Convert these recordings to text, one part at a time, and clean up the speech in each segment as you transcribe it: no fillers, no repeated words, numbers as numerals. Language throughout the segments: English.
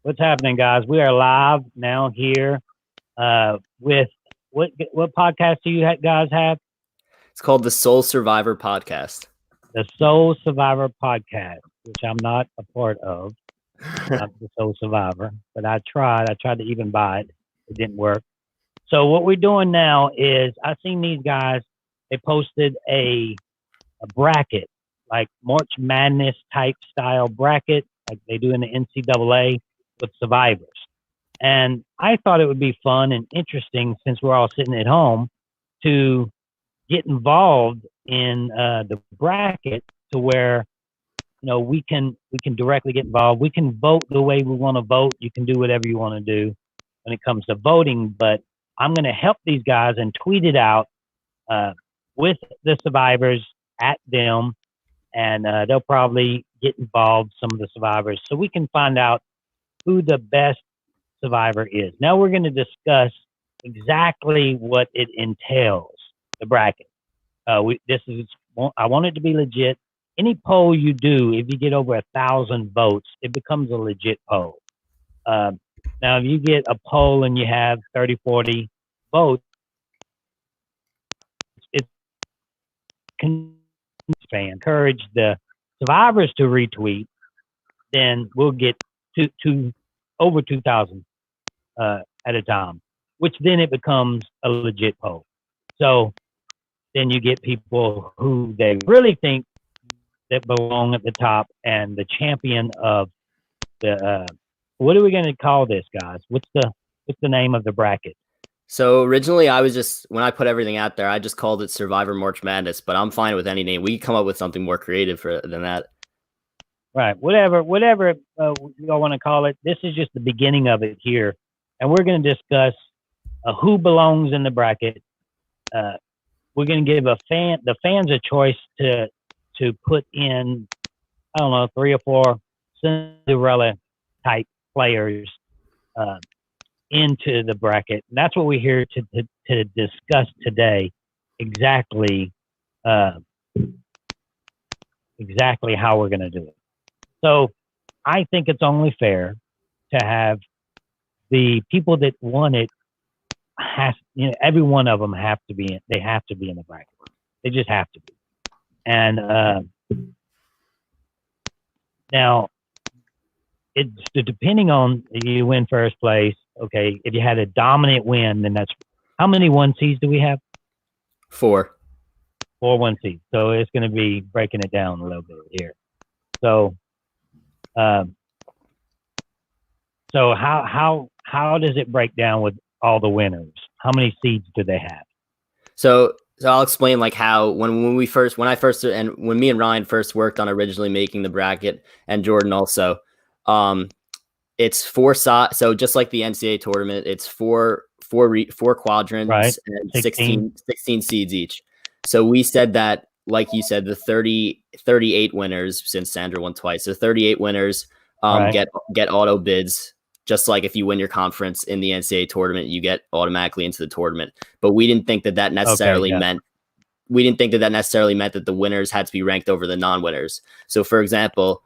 What's happening, guys? We are live now here with what podcast do you guys have? It's called the Soul Survivor Podcast. The Soul Survivor Podcast, which I'm not a part of. I'm not the Soul Survivor, but I tried. I tried to even buy it. It didn't work. So what we're doing now is I seen these guys. They posted a bracket, like March Madness type style bracket, like they do in the NCAA with survivors. And I thought it would be fun and interesting since we're all sitting at home to get involved in the bracket to where we can directly get involved. We can vote the way we want to vote. You can do whatever you want to do when it comes to voting, but I'm going to help these guys and tweet it out with the survivors at them, and they'll probably get involved, some of the survivors, so we can find out who the best survivor is. Now we're going to discuss exactly what it entails, the bracket. I want it to be legit. Any poll you do, if you get over 1,000 votes, it becomes a legit poll. Now, if you get a poll and you have 30, 40 votes, it's encourage the survivors to retweet, then we'll get to over 2,000 at a time, which then it becomes a legit poll. So then you get people who they really think that belong at the top, and the champion of the what are we going to call this, guys? What's the name of the bracket? So originally when I put everything out there, I just called it Survivor March Madness, but I'm fine with any name. We can come up with something more creative than that. Right. Whatever you all want to call it. This is just the beginning of it here. And we're going to discuss who belongs in the bracket. We're going to give the fans a choice to put in, I don't know, 3 or 4 Cinderella type players into the bracket. And that's what we're here to discuss today. Exactly how we're going to do it. So I think it's only fair to have the people that won it. Every one of them have to be in. They have to be in the bracket. They just have to be. And now, it's depending on if you win first place. Okay, if you had a dominant win, then that's how many 1 seeds do we have? 4. 4 1 seeds. So it's going to be breaking it down a little bit here. So, how does it break down with all the winners? How many seeds do they have? So I'll explain like how when me and Ryan first worked on originally making the bracket, and Jordan also, it's 4 sides. So just like the NCAA tournament, it's four quadrants, right, and 16 seeds each. So we said that, like you said, the 38 winners, since Sandra won twice, so 38 winners right, get auto bids. Just like if you win your conference in the NCAA tournament, you get automatically into the tournament. But we didn't think that necessarily meant that the winners had to be ranked over the non-winners. So, for example,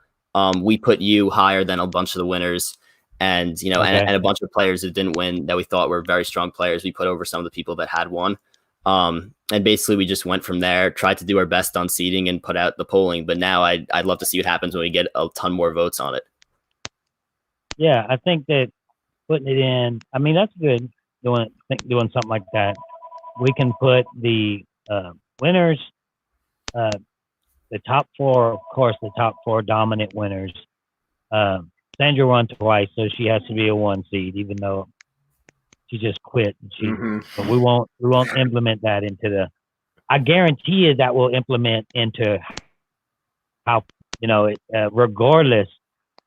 we put you higher than a bunch of the winners, and and a bunch of players that didn't win that we thought were very strong players, we put over some of the people that had won. And basically, we just went from there, tried to do our best on seeding, and put out the polling. But now I'd love to see what happens when we get a ton more votes on it. Yeah, I think that putting it in, I mean, that's good, doing something like that. We can put the winners, the top 4, of course, the top 4 dominant winners. Sandra won twice, so she has to be a 1 seed, even though she just quit. But we won't implement that into the. I guarantee you that will implement into how regardless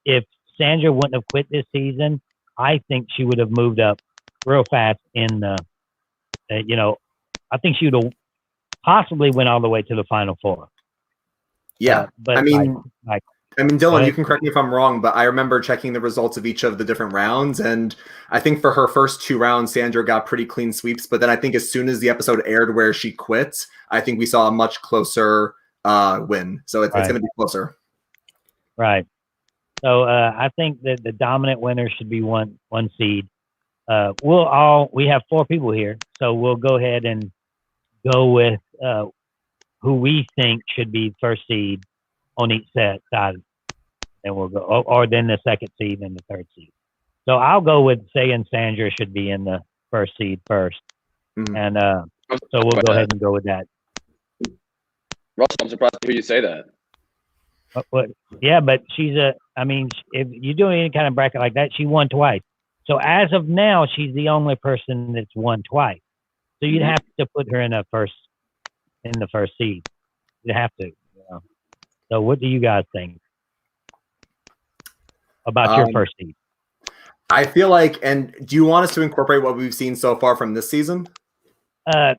if Sandra wouldn't have quit this season, I think she would have moved up real fast in the. I think she would have possibly went all the way to the Final 4. Yeah, but Dylan, you can correct me if I'm wrong, but I remember checking the results of each of the different rounds, and I think for her first 2 rounds, Sandra got pretty clean sweeps. But then I think as soon as the episode aired where she quit, I think we saw a much closer win. So it's going to be closer. Right. So I think that the dominant winner should be one seed. We have 4 people here, so we'll go ahead and go with who we think should be first seed on each side, and we'll go, or then the second seed and the third seed. So I'll go with saying Sandra should be in the first seed first, and so we'll go ahead and go with that. Russell, I'm surprised to hear you say that. But yeah, but if you do any kind of bracket like that, she won twice. So as of now, she's the only person that's won twice. So you'd have to put her in the first seed. You'd have to. So what do you guys think about your first seed? I feel like, and do you want us to incorporate what we've seen so far from this season? I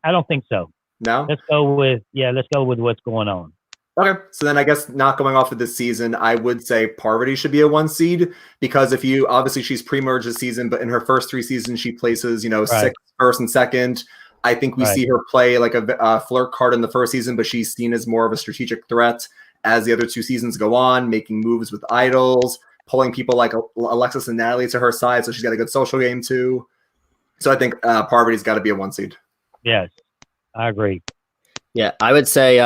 don't think so. No? Let's go with what's going on. Okay, so then I guess not going off of this season, I would say Parvati should be a 1 seed because obviously she's pre-merge this season, but in her first 3 seasons she places, sixth, first, and second. I think we see her play like a flirt card in the first season, but she's seen as more of a strategic threat as the other 2 seasons go on, making moves with idols, pulling people like Alexis and Natalie to her side, so she's got a good social game too. So I think Parvati's got to be a 1 seed. Yes, I agree. Yeah, I would say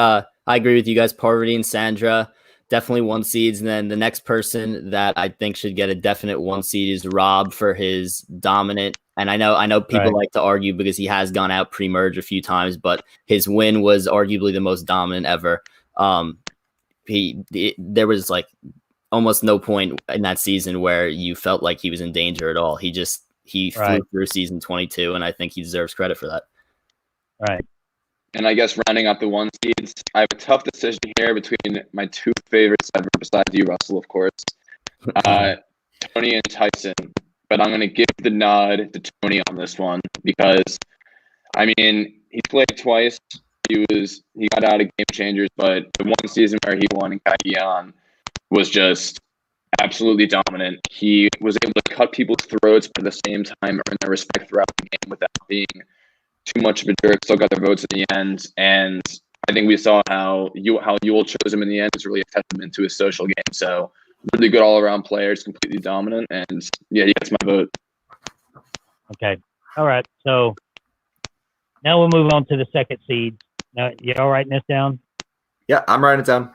I agree with you guys. Parvati and Sandra, definitely 1 seeds. And then the next person that I think should get a definite 1 seed is Rob for his dominant. And I know people like to argue because he has gone out pre-merge a few times, but his win was arguably the most dominant ever. There was like almost no point in that season where you felt like he was in danger at all. He flew through season 22, and I think he deserves credit for that. Right. And I guess rounding out the 1 seeds, I have a tough decision here between my 2 favorites ever, besides you, Russell, of course, Tony and Tyson. But I'm going to give the nod to Tony on this one because, he played twice. He got out of Game Changers, but the 1 season where he won in Kagiyan was just absolutely dominant. He was able to cut people's throats, but at the same time earn their respect throughout the game without being too much of a jerk. Still got their votes at the end, and I think we saw how Yule chose him in the end is really a testament to his social game. So really good all around player, is completely dominant, and yeah, he gets my vote. Okay, all right. So now we'll move on to the second seed. Now, you all writing this down? Yeah, I'm writing it down.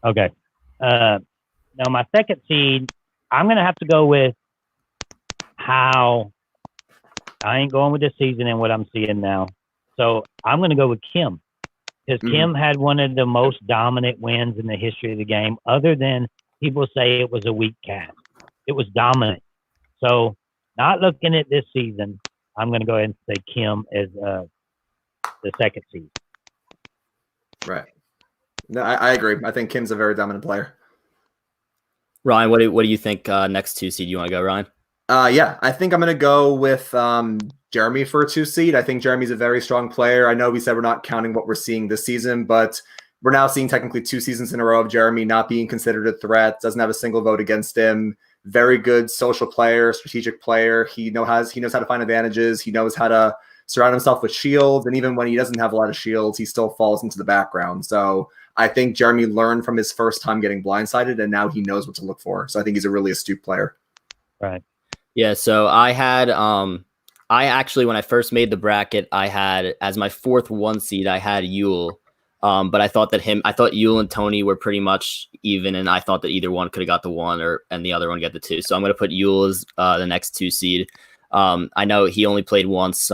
Okay. Now my second seed, I'm gonna have to go with how. I ain't going with this season and what I'm seeing now. So I'm going to go with Kim because Kim had one of the most dominant wins in the history of the game, other than people say it was a weak cast. It was dominant. So not looking at this season, I'm going to go ahead and say Kim as the second seed. Right. No, I agree. I think Kim's a very dominant player. Ryan, what do you think next 2 seed? You want to go, Ryan? Yeah, I think I'm going to go with Jeremy for a 2 seed. I think Jeremy's a very strong player. I know we said we're not counting what we're seeing this season, but we're now seeing technically 2 seasons in a row of Jeremy not being considered a threat, doesn't have a single vote against him. Very good social player, strategic player. He knows how to find advantages. He knows how to surround himself with shields. And even when he doesn't have a lot of shields, he still falls into the background. So I think Jeremy learned from his first time getting blindsided, and now he knows what to look for. So I think he's a really astute player. Right. Yeah, so I had I actually, when I first made the bracket, I had as my 4th 1 seed, I had Yule. But I thought Yule and Tony were pretty much even, and I thought that either one could have got the 1 and the other one get the 2. So I'm going to put Yule as the next 2 seed. I know he only played once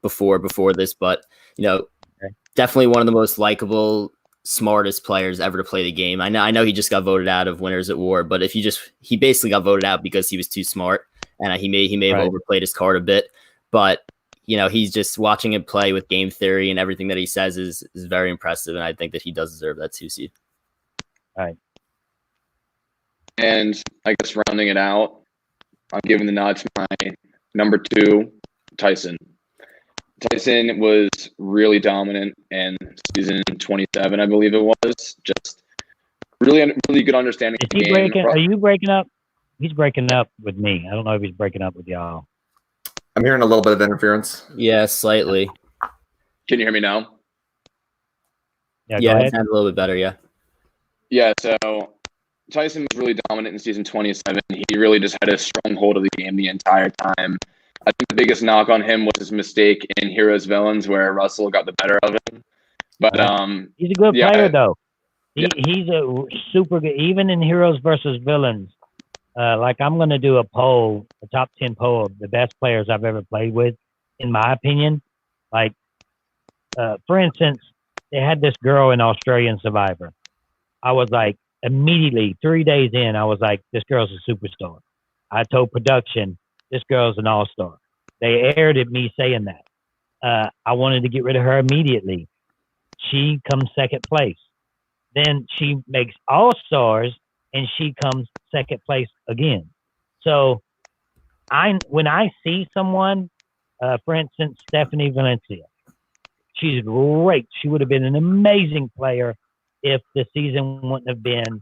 before this, but definitely one of the most likable, smartest players ever to play the game. I know he just got voted out of Winners at War, but he basically got voted out because he was too smart, and he may have overplayed his card a bit. But he's just watching him play with game theory, and everything that he says is very impressive, and I think that he does deserve that 2 seed. All right. And I guess rounding it out, I'm giving the nod to my number 2, Tyson. Tyson was really dominant in season 27, I believe it was. Just really good understanding of the game. Are you breaking up? He's breaking up with me. I don't know if he's breaking up with y'all. I'm hearing a little bit of interference. Yeah, slightly. Can you hear me now? Yeah, it sounds a little bit better, yeah. Yeah, so Tyson was really dominant in season 27. He really just had a strong hold of the game the entire time. I think the biggest knock on him was his mistake in Heroes Villains, where Russell got the better of him. But he's a good player, though. He's a super good, even in Heroes versus Villains. Like, I'm going to do a poll, a top 10 poll of the best players I've ever played with, in my opinion. Like, for instance, they had this girl in Australian Survivor. I was like, immediately, 3 days in, I was like, this girl's a superstar. I told production, this girl's an all-star. They aired at me saying that. I wanted to get rid of her immediately. She comes second place. Then she makes all-stars, and she comes second place again. So when I see someone, for instance, Stephanie Valencia, she's great. She would have been an amazing player if the season wouldn't have been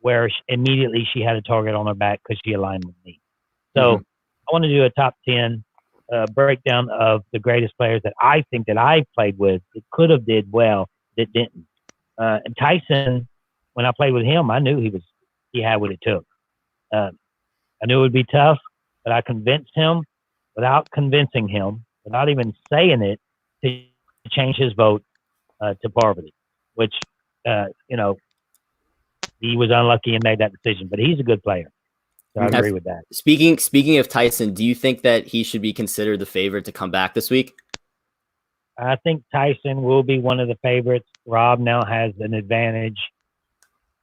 where immediately she had a target on her back because she aligned with me. So I want to do a top 10 breakdown of the greatest players that I think that I played with that could have did well that didn't. And Tyson, when I played with him, I knew he had what it took. I knew it would be tough, but I convinced him without convincing him, without even saying it, to change his vote to Parvati, which, he was unlucky and made that decision, but he's a good player. So I agree with that. Speaking of Tyson, do you think that he should be considered the favorite to come back this week? I think Tyson will be one of the favorites. Rob now has an advantage.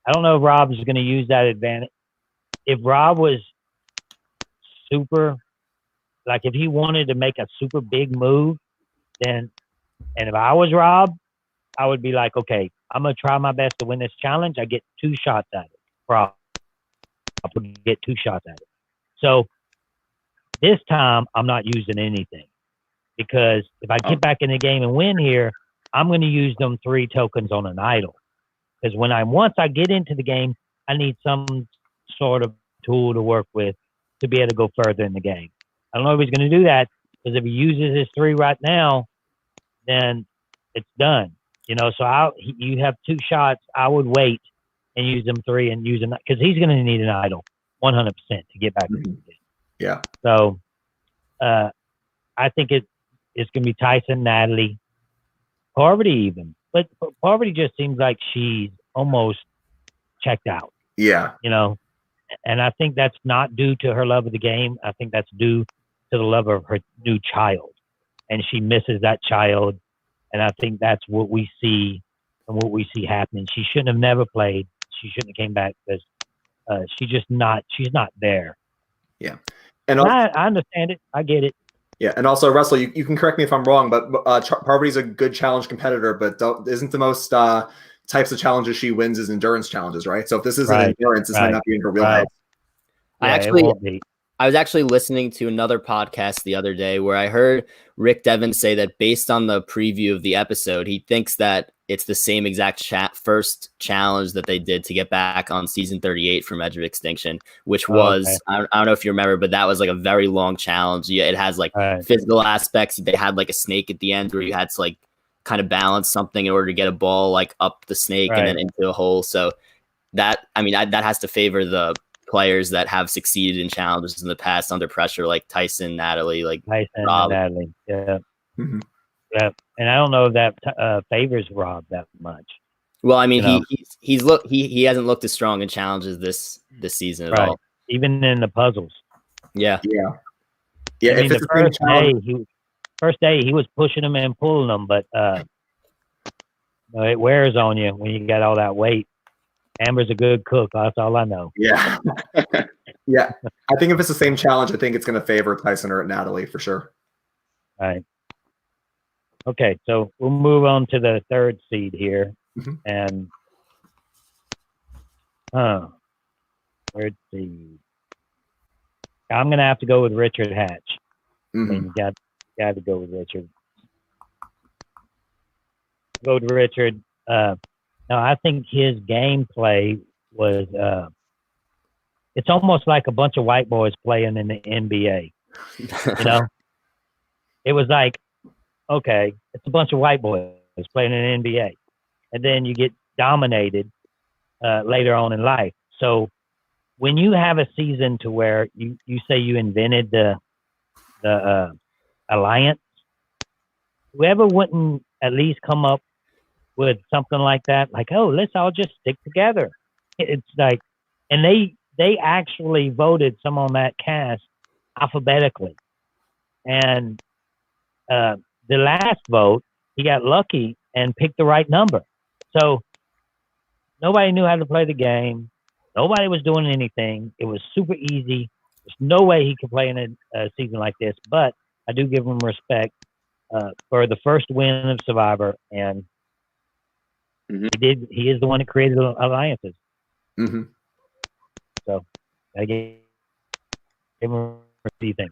I don't know if Rob is going to use that advantage. If Rob was super, like if he wanted to make a super big move, then, and if I was Rob, I would be like, okay, I'm going to try my best to win this challenge. I get 2 shots at it. Rob would get 2 shots at it. So this time, I'm not using anything. Because if I get back in the game and win here, I'm going to use them 3 tokens on an idol. Because once I get into the game, I need some sort of tool to work with to be able to go further in the game. I don't know if he's going to do that, because if he uses his 3 right now, then it's done. So you have 2 shots. I would wait and use them 3 and use them, because he's going to need an idol 100% to get back in the game. Yeah. So I think it's going to be Tyson, Natalie, Parvati even. But Parvati just seems like she's almost checked out. Yeah. And I think that's not due to her love of the game. I think that's due to the love of her new child. And she misses that child. And I think that's what we see and what we see happening. She shouldn't have never played. She shouldn't have came back because she's not there. Yeah. And I understand it. I get it. Yeah, and also Russell, you can correct me if I'm wrong, but Parvati's a good challenge competitor, but isn't the most types of challenges she wins is endurance challenges, right? So if this isn't endurance, this might not be in her wheelhouse. I was actually listening to another podcast the other day where I heard Rick Devens say that based on the preview of the episode, he thinks that it's the same exact first challenge that they did to get back on season 38 from Edge of Extinction, which was, I don't know if you remember, but that was like a very long challenge. Yeah, it has like physical aspects. They had like a snake at the end where you had to like kind of balance something in order to get a ball like up the snake and then into a hole. So that has to favor the players that have succeeded in challenges in the past under pressure, like Tyson, Natalie, like Rob. Natalie. Yeah. Mm-hmm. Yeah. And I don't know if that favors Rob that much. Well, I mean, he hasn't looked as strong in challenges this season at all. Even in the puzzles. Yeah. Yeah. I mean, the first day he was pushing them and pulling them, but it wears on you when you got all that weight. Amber's a good cook. That's all I know. Yeah. Yeah. I think if it's the same challenge, I think it's going to favor Tyson or Natalie for sure. All right. Okay, so we'll move on to the 3rd seed here. Mm-hmm. And 3rd seed. I'm going to have to go with Richard Hatch. Mm-hmm. I mean, you got to go with Richard. Go to Richard. No, I think his gameplay was it's almost like a bunch of white boys playing in the NBA. It was like, okay, it's a bunch of white boys playing in the NBA. And then you get dominated later on in life. So when you have a season to where you say you invented the alliance, whoever wouldn't at least come up with something like that, like, oh, let's all just stick together. It's like, and they actually voted some on that cast alphabetically. And the last vote, he got lucky and picked the right number. So nobody knew how to play the game. Nobody was doing anything. It was super easy. There's no way he could play in a season like this. But I do give him respect for the first win of Survivor, and he is the one that created alliances. Mm-hmm. So I gave him what do you think?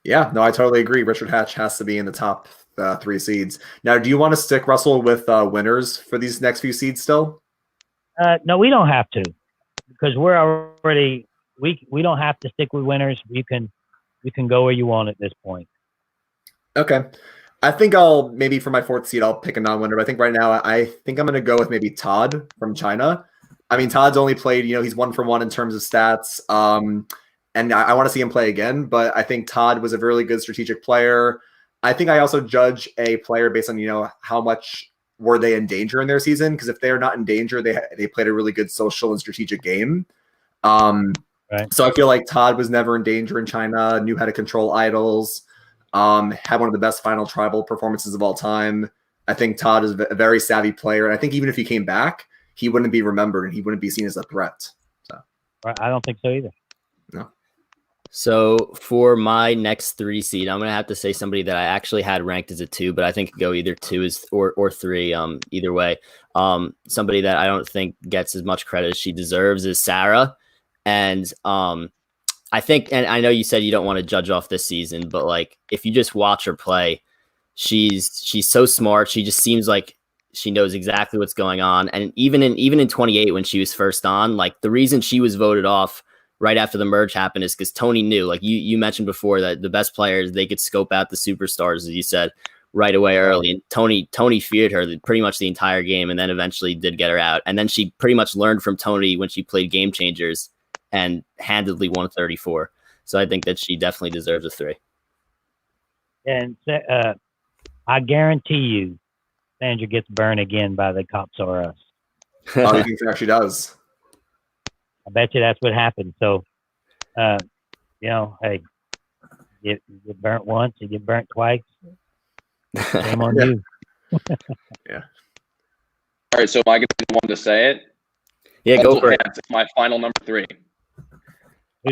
Yeah, no, I totally agree. Richard Hatch has to be in the top 3 seeds. Now, do you want to stick, Russell, with winners for these next few seeds still? No, we don't have to, because we're already we don't have to stick with winners. You can go where you want at this point. Okay. I think I'll maybe for my 4th seed, I'll pick a non-winner. But I think right now, I think I'm going to go with maybe Todd from China. I mean, Todd's only played, he's 1 for 1 in terms of stats. And I want to see him play again, but I think Todd was a really good strategic player. I think I also judge a player based on, how much were they in danger in their season? Because if they're not in danger, they played a really good social and strategic game. Right. So I feel like Todd was never in danger in China, knew how to control idols, had one of the best final tribal performances of all time. I think Todd is a very savvy player. And I think even if he came back, he wouldn't be remembered and he wouldn't be seen as a threat. So I don't think so either. No. So for my next 3 seed, I'm gonna have to say somebody that I actually had ranked as a 2, but I think it could go either 2 or 3. Either way, somebody that I don't think gets as much credit as she deserves is Sarah. And I think, and I know you said you don't want to judge off this season, but like if you just watch her play, she's so smart. She just seems like she knows exactly what's going on. And even in 28 when she was first on, like the reason she was voted off right after the merge happened is because Tony knew, like you mentioned before, that the best players, they could scope out the superstars, as you said, right away early. And Tony feared her pretty much the entire game, and then eventually did get her out. And then she pretty much learned from Tony when she played Game Changers and handedly won 34. So I think that she definitely deserves a 3. And I guarantee you, Sandra gets burned again by the Cops or Us. Oh, you think she actually does? I bet you that's what happened. So, hey, you get burnt once, you get burnt twice. Shame on you. Yeah. All right, so am I going to be the one to say it? Yeah, go for it. It's my final number 3.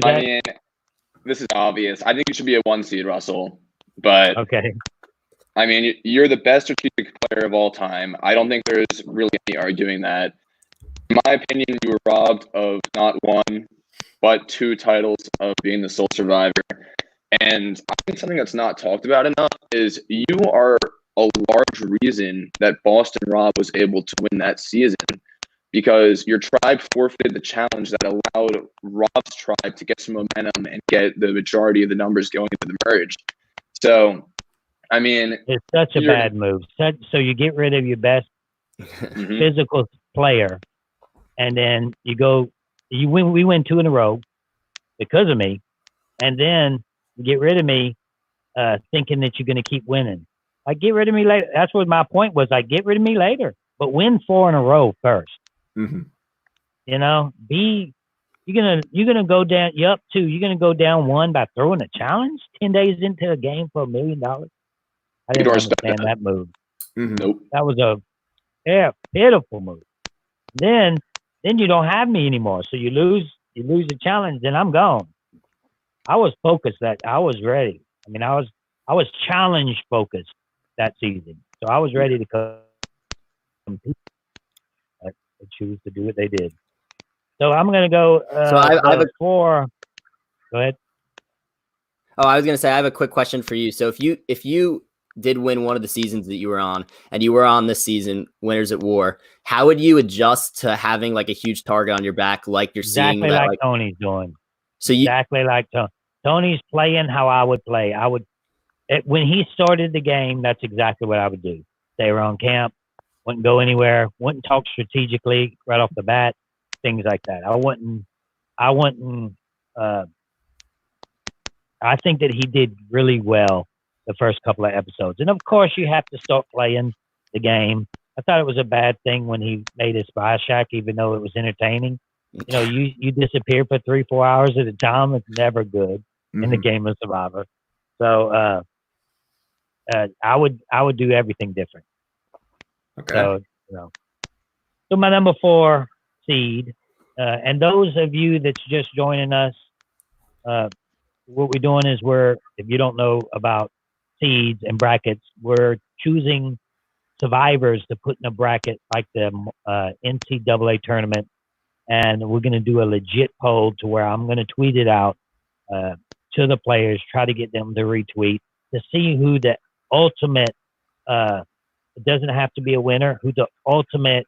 I mean, this is obvious. I think it should be a 1 seed, Russell. But okay. I mean, you're the best strategic player of all time. I don't think there's really any arguing that. In my opinion, you were robbed of not 1, but 2 titles of being the sole survivor. And I think something that's not talked about enough is you are a large reason that Boston Rob was able to win that season, because your tribe forfeited the challenge that allowed Rob's tribe to get some momentum and get the majority of the numbers going into the merge. So, I mean, it's such a bad move. So you get rid of your best physical player, and then you win. We win 2 in a row because of me, and then you get rid of me, thinking that you're going to keep winning. Like, get rid of me later. That's what my point was. Like, get rid of me later, but win 4 in a row first. Mm-hmm. You're gonna go down. You're up 2. You're gonna go down 1 by throwing a challenge 10 days into a game for $1 million. I didn't understand that move. Mm-hmm. Nope. That was a pitiful move. Then you don't have me anymore. So you lose the challenge, then I'm gone. I was focused. I was ready. I mean, I was challenge focused that season. So I was ready to compete. But they choose to do what they did. So I'm gonna go. So I have a 4. Go ahead. Oh, I was gonna say I have a quick question for you. So if you did win one of the seasons that you were on, and you were on this season, Winners at War, how would you adjust to having like a huge target on your back, like you're seeing? Exactly like Tony's doing. So exactly like Tony's playing how I would play. When he started the game, that's exactly what I would do. Stay around camp, wouldn't go anywhere, wouldn't talk strategically right off the bat, things like that. I think that he did really well the first couple of episodes. And of course, you have to start playing the game. I thought it was a bad thing when he made his spy shack, even though it was entertaining. You know, you disappear for 3-4 hours at a time. It's never good in the game of Survivor. So I would do everything different. Okay. So, you know. So my number 4 seed, and those of you that's just joining us, what we're doing is if you don't know about seeds and brackets, we're choosing survivors to put in a bracket like the NCAA tournament. And we're going to do a legit poll to where I'm going to tweet it out to the players, try to get them to retweet to see who the ultimate, it doesn't have to be a winner, who the ultimate,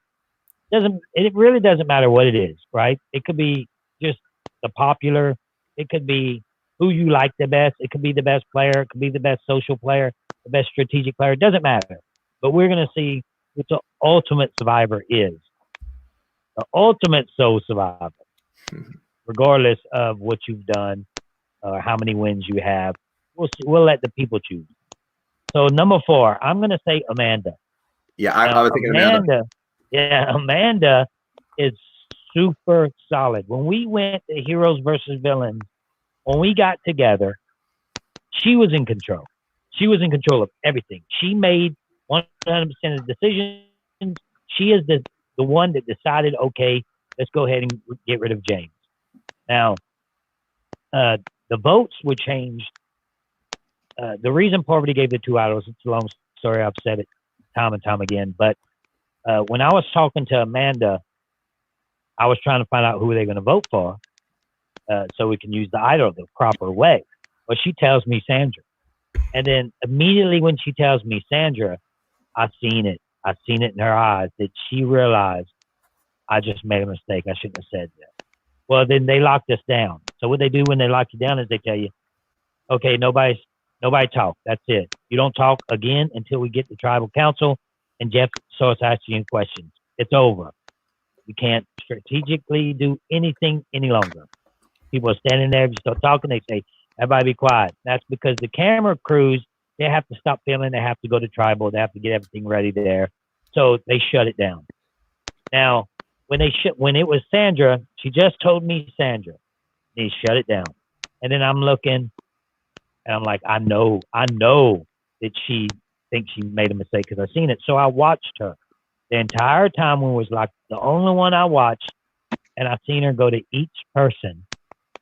it really doesn't matter what it is, right? It could be just the popular, it could be who you like the best, it could be the best player, it could be the best social player, the best strategic player, it doesn't matter. But we're going to see what the ultimate survivor is. The ultimate soul survivor, regardless of what you've done or how many wins you have. We'll let the people choose. So number 4, I'm going to say Amanda. Yeah, I was thinking Amanda. Yeah, Amanda is super solid. When we went to Heroes versus Villains, when we got together, she was in control. She was in control of everything. She made 100% of the decisions. She is the one that decided, okay, let's go ahead and get rid of James. Now, the votes were changed. The reason Poverty gave the 2 idols, it's a long story. I've said it time and time again. But when I was talking to Amanda, I was trying to find out who they're going to vote for so we can use the idol the proper way. Well, she tells me Sandra. And then immediately when she tells me Sandra, I've seen it. I've seen it in her eyes that she realized I just made a mistake. I shouldn't have said that. Well, then they locked us down. So what they do when they lock you down is they tell you, okay, nobody talk. That's it. You don't talk again until we get to tribal council and Jeff starts asking you questions. It's over. You can't strategically do anything any longer. People are standing there. If you start talking, they say, everybody be quiet. That's because the camera crews, they have to stop filming. They have to go to tribal. They have to get everything ready there. So they shut it down. Now, when it was Sandra, she just told me Sandra. They shut it down. And then I'm looking, and I'm like, I know that she thinks she made a mistake because I've seen it. So I watched her the entire time when it was like the only one I watched, and I've seen her go to each person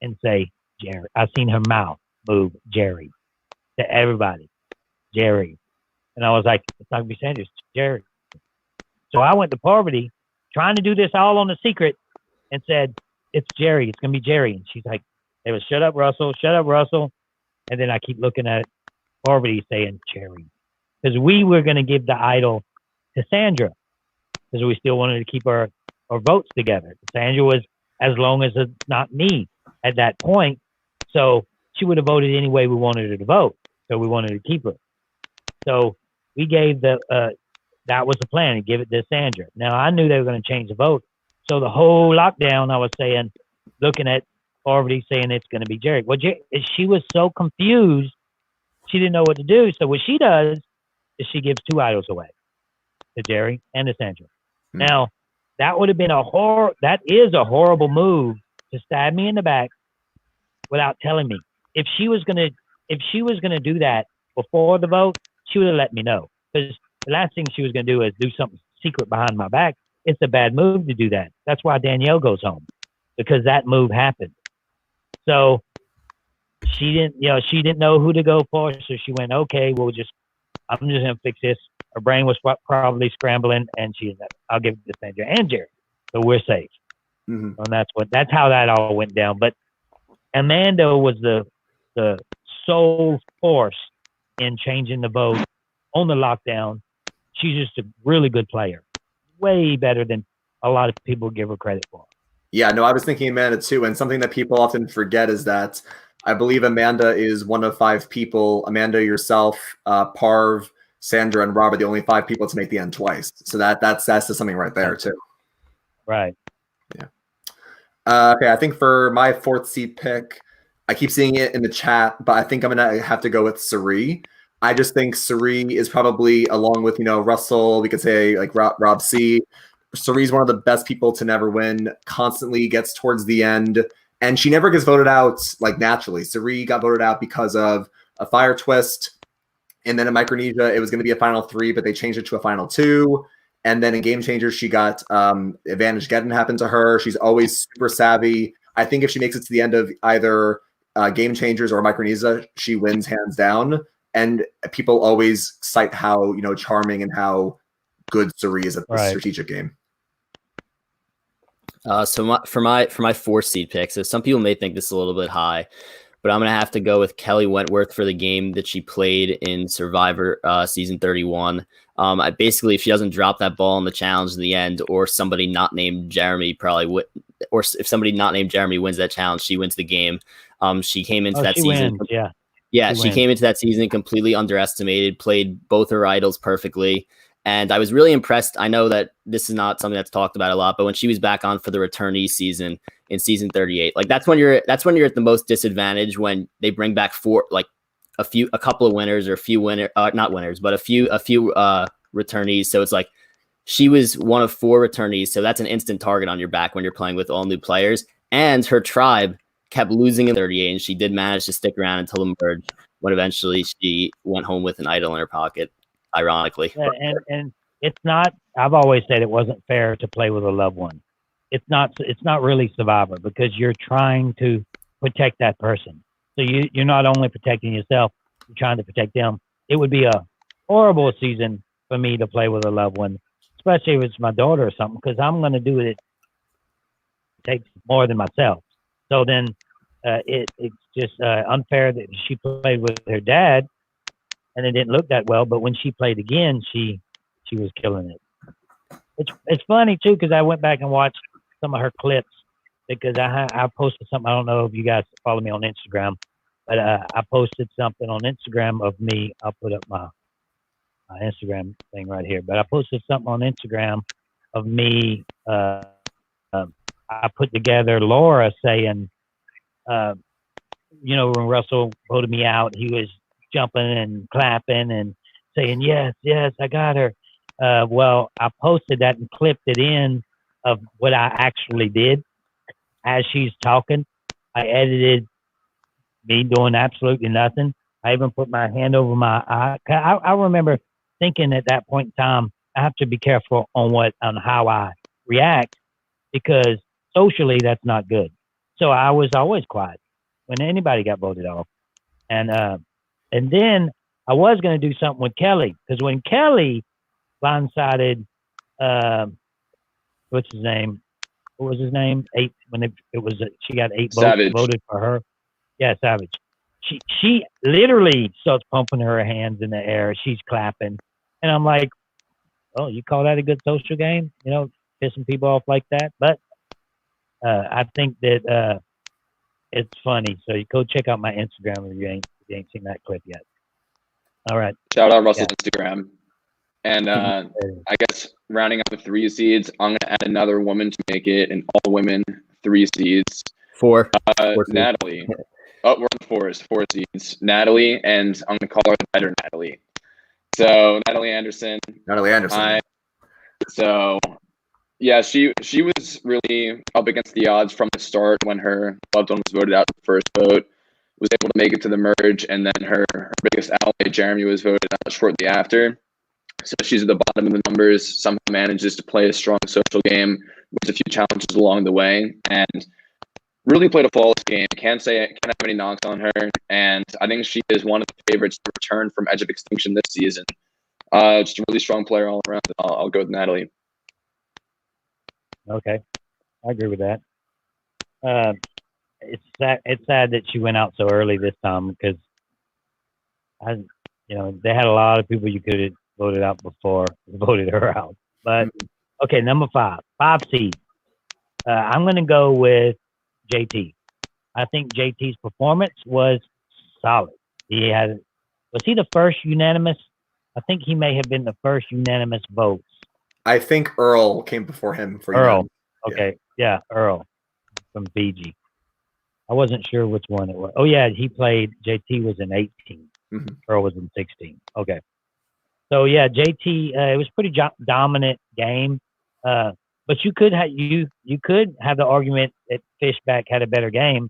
and say, Jerry. I've seen her mouth move, Jerry, to everybody, Jerry. And I was like, it's not going to be Sandra, it's Jerry. So I went to Poverty trying to do this all on the secret and said, it's Jerry. It's going to be Jerry. And she's like, they was, shut up, Russell. Shut up, Russell. And then I keep looking at Poverty saying Jerry. Because we were going to give the idol to Sandra. Because we still wanted to keep our votes together. Sandra was as long as it's not me at that point. So she would have voted any way we wanted her to vote. So we wanted to keep her. So we gave that was the plan, to give it to Sandra. Now, I knew they were going to change the vote. So the whole lockdown, I was saying, looking at Poverty saying it's going to be Jerry. Well, she was so confused, she didn't know what to do. So what she does is she gives 2 idols away, to Jerry and to Sandra. Now, that would have been that is a horrible move to stab me in the back without telling me. If she was gonna do that before the vote, she would have let me know. Because the last thing she was gonna do is do something secret behind my back. It's a bad move to do that. That's why Danielle goes home, because that move happened. So she didn't know who to go for. So she went, okay, I'm just gonna fix this. Her brain was probably scrambling, and I'll give it to Sandra and Jerry, so we're safe. And that's how that all went down. But Amanda was the sole force in changing the vote on the lockdown. She's just a really good player, way better than a lot of people give her credit for. Yeah, no, I was thinking Amanda too. And something that people often forget is that I believe Amanda is one of 5 people, Amanda, yourself, Parv, Sandra and Rob are the only 5 people to make the end twice. So that's something right there too. Right. Yeah. Okay, I think for my 4th seed pick, I keep seeing it in the chat, but I think I'm gonna have to go with Sari. I just think Sari is probably, along with Russell, we could say like Rob C. Sari's one of the best people to never win. Constantly gets towards the end, and she never gets voted out like naturally. Sari got voted out because of a fire twist. And then in Micronesia, it was going to be a final 3, but they changed it to a final 2. And then in Game Changers, she got Advantage Geddon happened to her. She's always super savvy. I think if she makes it to the end of either Game Changers or Micronesia, she wins hands down. And people always cite how charming and how good Suri is at the strategic game. So for my 4th seed pick, so some people may think this is a little bit high, but I'm going to have to go with Kelly Wentworth for the game that she played in Survivor season 31. Basically, if she doesn't drop that ball in the challenge in the end, or somebody not named Jeremy probably would, or if somebody not named Jeremy wins that challenge, she wins the game. She came into that season. She came into that season completely underestimated, played both her idols perfectly. And I was really impressed. I know that this is not something that's talked about a lot, but when she was back on for the returnee season in season 38, like that's when you're at the most disadvantage, when they bring back a couple of winners or a few not winners, but a few returnees. So it's like she was one of 4 returnees. So that's an instant target on your back when you're playing with all new players. And her tribe kept losing in 38, and she did manage to stick around until the merge, when eventually she went home with an idol in her pocket. Ironically, and it's not. I've always said it wasn't fair to play with a loved one. It's not really Survivor, because you're trying to protect that person. So you're not only protecting yourself, you're trying to protect them. It would be a horrible season for me to play with a loved one, especially if it's my daughter or something, because I'm going to do it. It takes more than myself. So then it's just unfair that she played with her dad, and it didn't look that well. But when she played again, she was killing it. It's funny too, because I went back and watched some of her clips, because I posted something. I don't know if you guys follow me on Instagram, but I posted something on Instagram of me. I'll put up my Instagram thing right here. But I posted something on Instagram of me. I put together Laura saying, when Russell voted me out, he was jumping and clapping and saying, yes, I got her. Well, I posted that and clipped it in of what I actually did as she's talking. I edited me doing absolutely nothing. I even put my hand over my eye. I remember thinking at that point in time, I have to be careful on how I react, because socially that's not good. So I was always quiet when anybody got voted off. And then I was going to do something with Kelly, because when Kelly blindsided, what's his name? What was his name? 8. When she got 8 votes voted for her. Yeah, Savage. She literally starts pumping her hands in the air. She's clapping, and I'm like, "Oh, you call that a good social game? Pissing people off like that?" But I think that it's funny. So you go check out my Instagram if you ain't seen that clip yet. All right. Shout out Russell's Instagram. And I guess rounding up the 3 seeds, I'm going to add another woman to make it an all-women 3 seeds. 4. Natalie. Oh, we're on 4 seeds. Natalie, and I'm going to call her the better Natalie. So Natalie Anderson. So yeah, she was really up against the odds from the start when her loved one was voted out in the first vote. Was able to make it to the merge, and then her biggest ally, Jeremy, was voted out shortly after. So she's at the bottom of the numbers, somehow manages to play a strong social game with a few challenges along the way, and really played a flawless game. Can't have any knocks on her, and I think she is one of the favorites to return from Edge of Extinction this season. Just a really strong player all around. I'll go with Natalie. Okay, I agree with that. It's sad that she went out so early this time, because they had a lot of people you could have voted out before voted her out. But okay, number 5 seed. I'm going to go with JT. I think JT's performance was solid. Was he the first unanimous I think he may have been the first unanimous votes. I think Earl came before him for Earl. unanimous. Okay, yeah, Earl from Fiji. I wasn't sure which one it was. Oh yeah, he played. JT was in 18. Mhm. Earl was in 16. Okay. So yeah, JT. It was pretty dominant game, but you could have the argument that Fishback had a better game,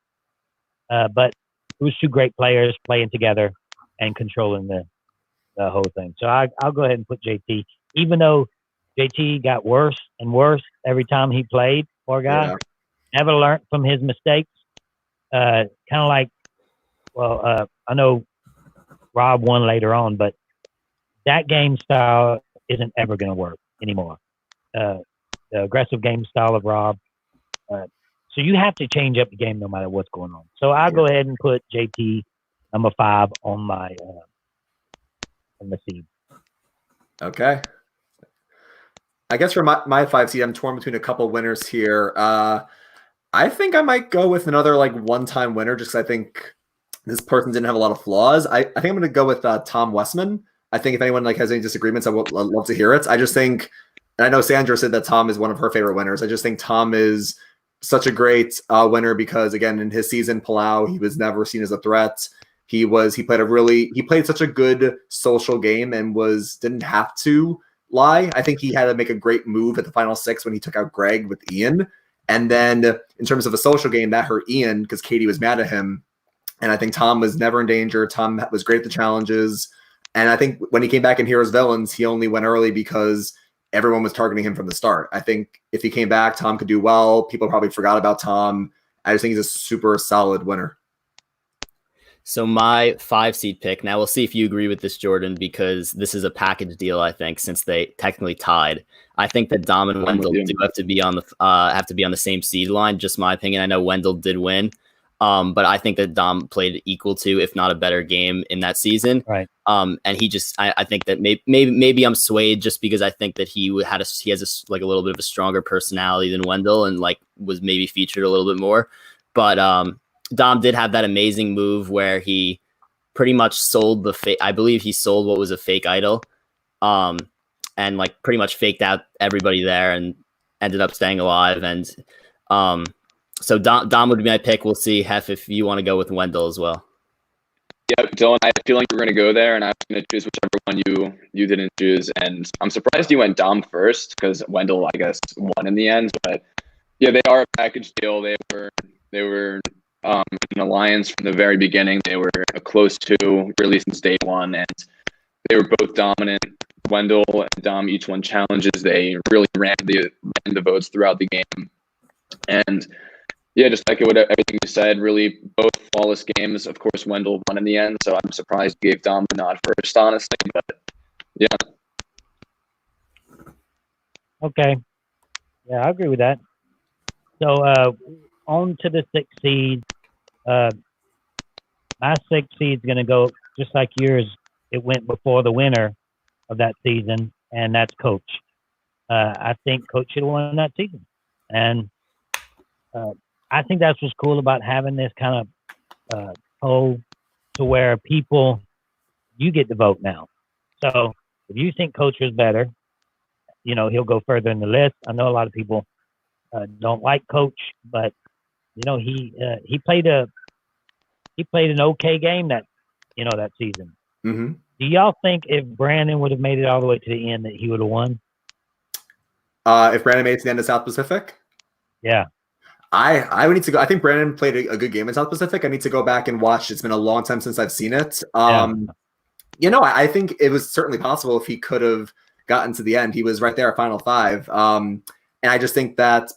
but it was two great players playing together and controlling the whole thing. So I'll go ahead and put JT, even though JT got worse and worse every time he played. Poor guy, never learned from his mistakes. Kind of like, well, I know Rob won later on, but that game style isn't ever going to work anymore. The aggressive game style of Rob. So you have to change up the game no matter what's going on. So I'll go ahead and put JT number 5 on my seed. Okay. I guess for my 5 seed, I'm torn between a couple winners here. I think I might go with another like one-time winner just because I think this person didn't have a lot of flaws. I think I'm going to go with Tom Westman. I think if anyone like has any disagreements, I'd love to hear it. I just think, and I know Sandra said that Tom is one of her favorite winners. I just think Tom is such a great winner because, again, in his season, Palau, he was never seen as a threat. He played such a good social game and didn't have to lie. I think he had to make a great move at the final 6 when he took out Greg with Ian. And then in terms of a social game, that hurt Ian because Katie was mad at him. And I think Tom was never in danger. Tom was great at the challenges. And I think when he came back in Heroes Villains, he only went early because everyone was targeting him from the start. I think if he came back, Tom could do well. People probably forgot about Tom. I just think he's a super solid winner. So my 5 seed pick, now we'll see if you agree with this, Jordan, because this is a package deal, I think, since they technically tied. I think that Dom and Wendell do have to be on the same seed line, just my opinion. I know Wendell did win, but I think that Dom played equal to, if not a better game in that season. Right. And he just, I think that maybe I'm swayed just because I think that he has a little bit of a stronger personality than Wendell and like was maybe featured a little bit more. But Dom did have that amazing move where he pretty much sold I believe he sold what was a fake idol, and like pretty much faked out everybody there and ended up staying alive. And so Dom would be my pick. We'll see, Hef, if you want to go with Wendell as well. Yep, Dylan, I feel like we're going to go there, and I'm going to choose whichever one you didn't choose. And I'm surprised you went Dom first because Wendell, I guess, won in the end. But yeah, they are a package deal. They were an alliance from the very beginning. They were close to really since day one, and they were both dominant. Wendell and Dom each won challenges. They really ran the votes throughout the game, and yeah, just like everything you said, really both flawless games. Of course, Wendell won in the end, so I'm surprised you gave Dom the nod first, honestly. But yeah. Okay. Yeah, I agree with that. So on to the 6 seed. My 6 seed is going to go just like yours. It went before the winner of that season, and that's Coach. I think Coach should have won that season. And I think that's what's cool about having this kind of poll to where you get to vote now. So if you think Coach was better, he'll go further in the list. I know a lot of people don't like Coach, but he played an okay game that season. Mm-hmm. Do y'all think if Brandon would have made it all the way to the end that he would have won? If Brandon made it to the end of South Pacific? Yeah. I would need to go. I think Brandon played a good game in South Pacific. I need to go back and watch. It's been a long time since I've seen it. I think it was certainly possible if he could have gotten to the end. He was right there at Final 5. And I just think that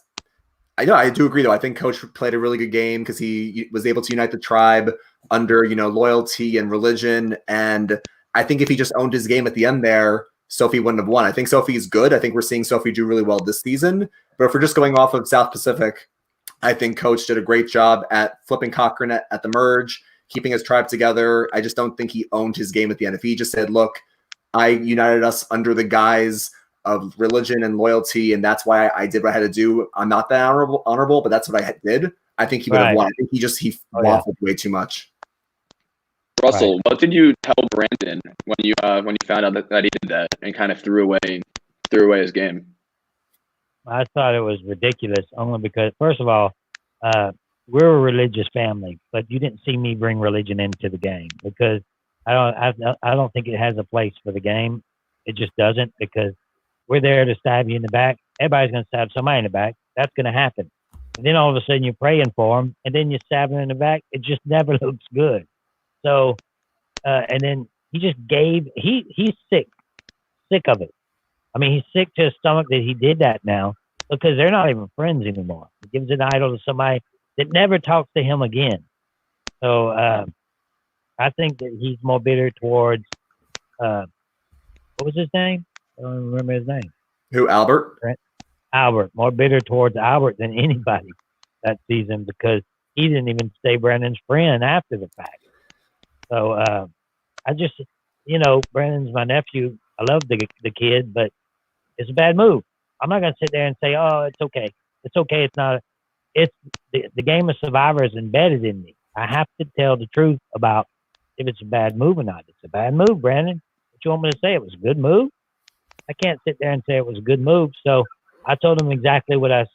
I do agree, though. I think Coach played a really good game because he was able to unite the tribe under, loyalty and religion. And I think if he just owned his game at the end there, Sophie wouldn't have won. I think Sophie's good. I think we're seeing Sophie do really well this season. But if we're just going off of South Pacific, I think Coach did a great job at flipping Cochran at the merge, keeping his tribe together. I just don't think he owned his game at the end. If he just said, look, I united us under the guise of religion and loyalty, and that's why I did what I had to do. I'm not that honorable, but that's what I did. I think he would have won. I think he waffled way too much. Russell, what did you tell Brandon when you found out that he did that and kind of threw away his game? I thought it was ridiculous, only because, first of all, we're a religious family, but you didn't see me bring religion into the game because I don't think it has a place for the game. It just doesn't, because we're there to stab you in the back. Everybody's going to stab somebody in the back. That's going to happen. And then all of a sudden you're praying for them, and then you stab them in the back. It just never looks good. So, and then he just he's sick of it. I mean, he's sick to his stomach that he did that now, because they're not even friends anymore. He gives an idol to somebody that never talks to him again. So I think that he's more bitter towards, what was his name? I don't remember his name. Who, Albert? Albert. More bitter towards Albert than anybody that season, because he didn't even stay Brandon's friend after the fact. So I just, Brandon's my nephew. I love the kid, but it's a bad move. I'm not going to sit there and say, oh, it's okay. It's okay. It's not. It's the game of Survivor is embedded in me. I have to tell the truth about if it's a bad move or not. It's a bad move, Brandon. What you want me to say? It was a good move? I can't sit there and say it was a good move. So I told him exactly what I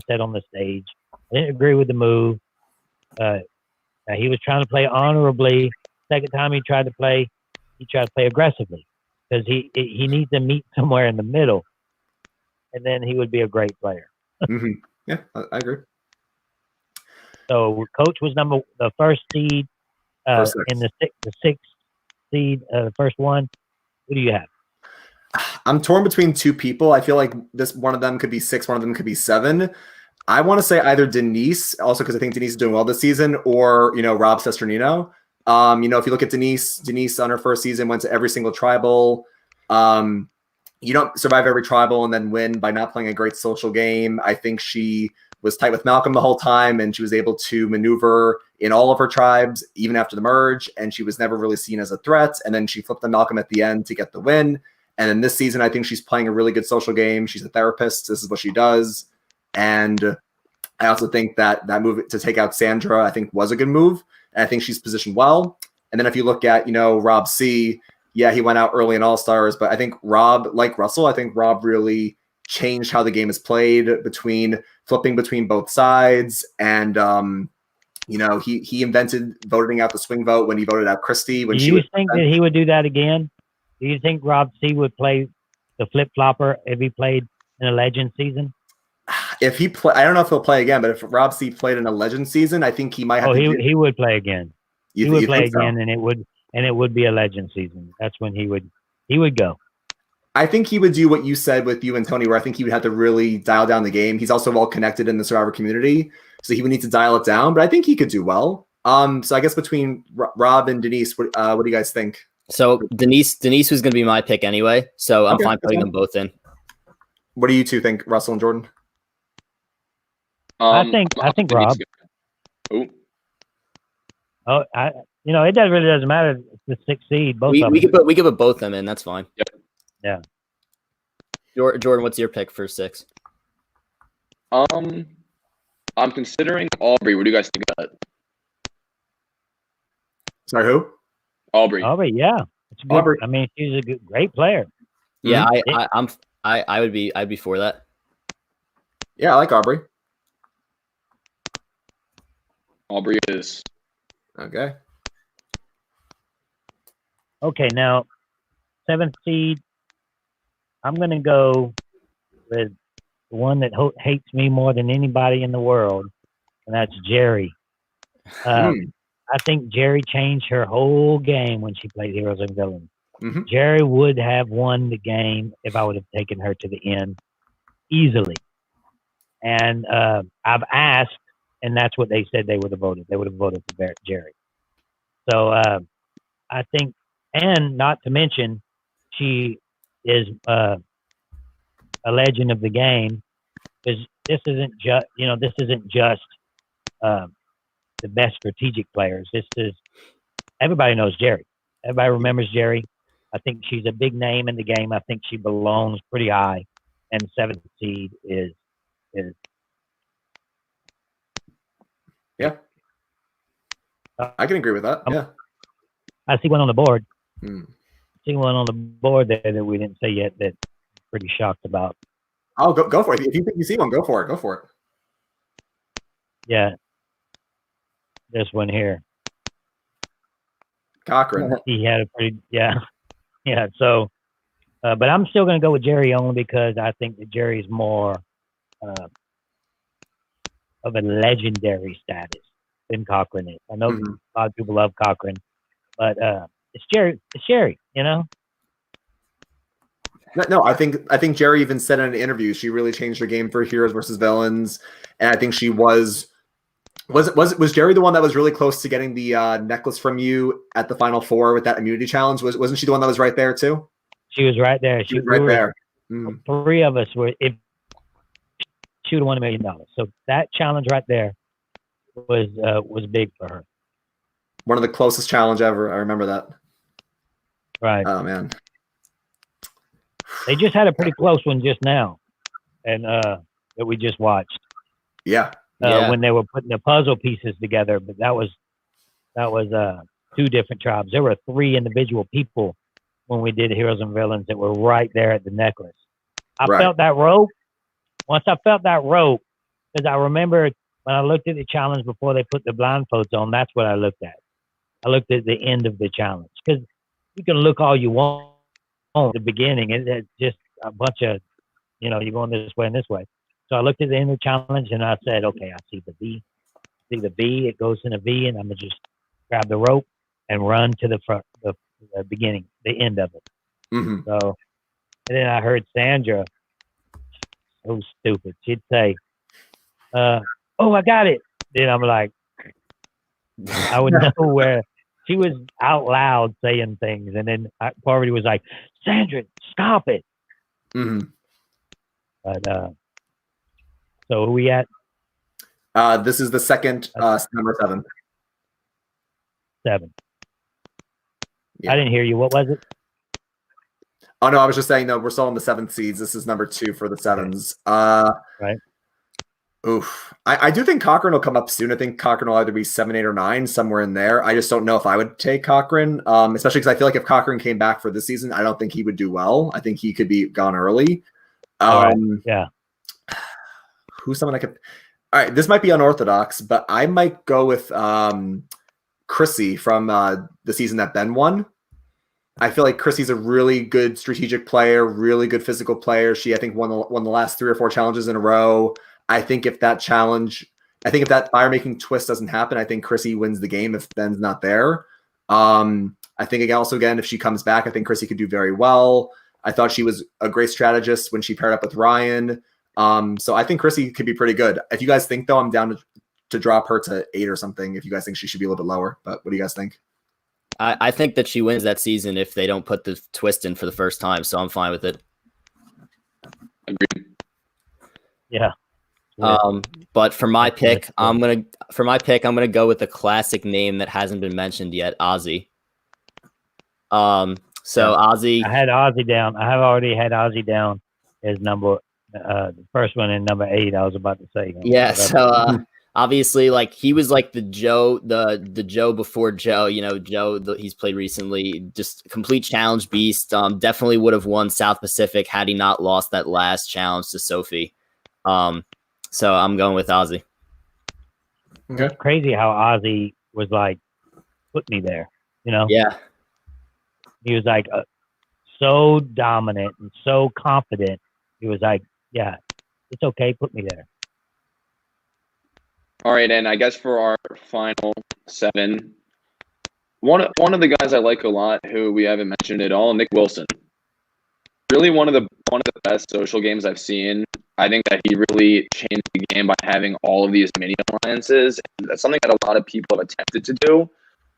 said on the stage. I didn't agree with the move. He was trying to play honorably. Second time he tried to play aggressively, because he needs to meet somewhere in the middle, and then he would be a great player. Mm-hmm. Yeah, I agree. So Coach was the first seed in the sixth seed, the first one. Who do you have? I'm torn between two people. I feel like one of them could be 6, one of them could be 7. I want to say either Denise, also because I think Denise is doing well this season, or Rob Sesternino. If you look at Denise on her first season went to every single tribal. You don't survive every tribal and then win by not playing a great social game. I think she was tight with Malcolm the whole time, and she was able to maneuver in all of her tribes, even after the merge, and she was never really seen as a threat. And then she flipped on Malcolm at the end to get the win. And then this season, I think she's playing a really good social game. She's a therapist. This is what she does. And I also think that move to take out Sandra, I think, was a good move. And I think she's positioned well. And then if you look at, Rob C., yeah, he went out early in All-Stars, but I think Rob, like Russell, I think Rob really changed how the game is played, flipping between both sides. And, he invented voting out the swing vote when he voted out Christie. Do you think that he would do that again? Do you think Rob C. would play the flip-flopper if he played in a Legend season? If he play, I don't know if he'll play again, but if Rob C. played in a Legend season, I think he might have. He would play again. He would play again, so? and it would be a Legend season. That's when he would go. I think he would do what you said with you and Tony, where I think he would have to really dial down the game. He's also well connected in the Survivor community, so he would need to dial it down. But I think he could do well. So I guess between Rob and Denise, what do you guys think? So Denise was going to be my pick anyway, so I'm fine putting them both in. What do you two think, Russell and Jordan? I think Rob. Ooh. Oh, it really doesn't matter. It's the 6th seed. Both we could put both of them in. That's fine. Yep. Yeah. Jordan, what's your pick for 6? I'm considering Aubrey. What do you guys think of that? Sorry, who? Aubrey, yeah. It's good. Aubrey. I mean, she's a great player. Yeah, I'd be for that. Yeah, I like Aubrey. Aubrey is. Okay. Okay, now 7th seed. I'm gonna go with the one that hates me more than anybody in the world, and that's Jerry. I think Jerry changed her whole game when she played Heroes and Villains. Mm-hmm. Jerry would have won the game if I would have taken her to the end easily. And I've asked, and that's what they said they would have voted. They would have voted for Jerry. So I think, and not to mention, she is a legend of the game, because this isn't just the best strategic players. This is, everybody knows Jerry. Everybody remembers Jerry. I think she's a big name in the game. I think she belongs pretty high, and 7th seed is. Yeah, I can agree with that. Yeah. I see one on the board. Hmm. See one on the board there that we didn't say yet that I'm pretty shocked about. Oh, go for it. If you think you see one, go for it. Go for it. Yeah. This one here. Cochran. He had a pretty, yeah. Yeah. So, but I'm still going to go with Jerry only because I think that Jerry's more of a legendary status than Cochran is. I know a lot of people love Cochran, but it's Jerry. It's Jerry, you know? No, I think Jerry even said in an interview she really changed her game for heroes versus villains, and I think she was Jerry the one that was really close to getting the necklace from you at the Final Four with that immunity challenge? Wasn't she the one that was right there too? She was right there. She was right there. Three of us were. If she would have won $1 million, so that challenge right there was big for her. One of the closest challenge ever. I remember that. Right. Oh man. They just had a pretty close one just now, and that we just watched. Yeah. When they were putting the puzzle pieces together, but that was two different tribes. There were 3 individual people when we did Heroes and Villains that were right there at the necklace. I felt that rope. Once I felt that rope, because I remember when I looked at the challenge before they put the blindfolds on, that's what I looked at. I looked at the end of the challenge because you can look all you want at the beginning. It's just a bunch of, you're going this way and this way. So I looked at the end of the challenge and I said, okay, I see the V. See the V, it goes in a V, and I'm going to just grab the rope and run to the front, the beginning, the end of it. So, and then I heard Sandra, so stupid. She'd say, oh, I got it. Then I'm like, I would know where she was out loud saying things. And then Parvati was like, Sandra, stop it. But, so who we at? This is the second, number 7. 7. Yeah. I didn't hear you. What was it? Oh no, I was just saying no. We're still in the 7th seeds. This is number 2 for the 7s. Right. Oof. I do think Cochran will come up soon. I think Cochran will either be 7, 8, or 9, somewhere in there. I just don't know if I would take Cochran, especially because I feel like if Cochran came back for this season, I don't think he would do well. I think he could be gone early. Yeah. Who's someone I could? All right, this might be unorthodox, but I might go with Chrissy from the season that Ben won. I feel like Chrissy's a really good strategic player, really good physical player. She, I think, won the last 3 or 4 challenges in a row. I think if that fire-making twist doesn't happen, I think Chrissy wins the game if Ben's not there. I think again, if she comes back, I think Chrissy could do very well. I thought she was a great strategist when she paired up with Ryan. So I think Chrissy could be pretty good. If you guys think, though, I'm down to drop her to 8 or something if you guys think she should be a little bit lower. But what do you guys think? I think that she wins that season if they don't put the twist in for the first time, so I'm fine with it. Agreed. Yeah. But for my pick, I'm gonna go with a classic name that hasn't been mentioned yet, Ozzy. Ozzy. I had Ozzy down. I have already had Ozzy down as number the first one in number 8. I was about to say. Yeah. So obviously, like he was like the Joe before Joe. He's played recently. Just complete challenge beast. Definitely would have won South Pacific had he not lost that last challenge to Sophie. So I'm going with Ozzy. Okay. It's crazy how Ozzy was like, put me there. Yeah. He was like so dominant and so confident. He was like, yeah, it's okay. Put me there. All right, and I guess for our final 7, one of the guys I like a lot, who we haven't mentioned at all, Nick Wilson. Really one of the best social games I've seen. I think that he really changed the game by having all of these mini alliances. And that's something that a lot of people have attempted to do,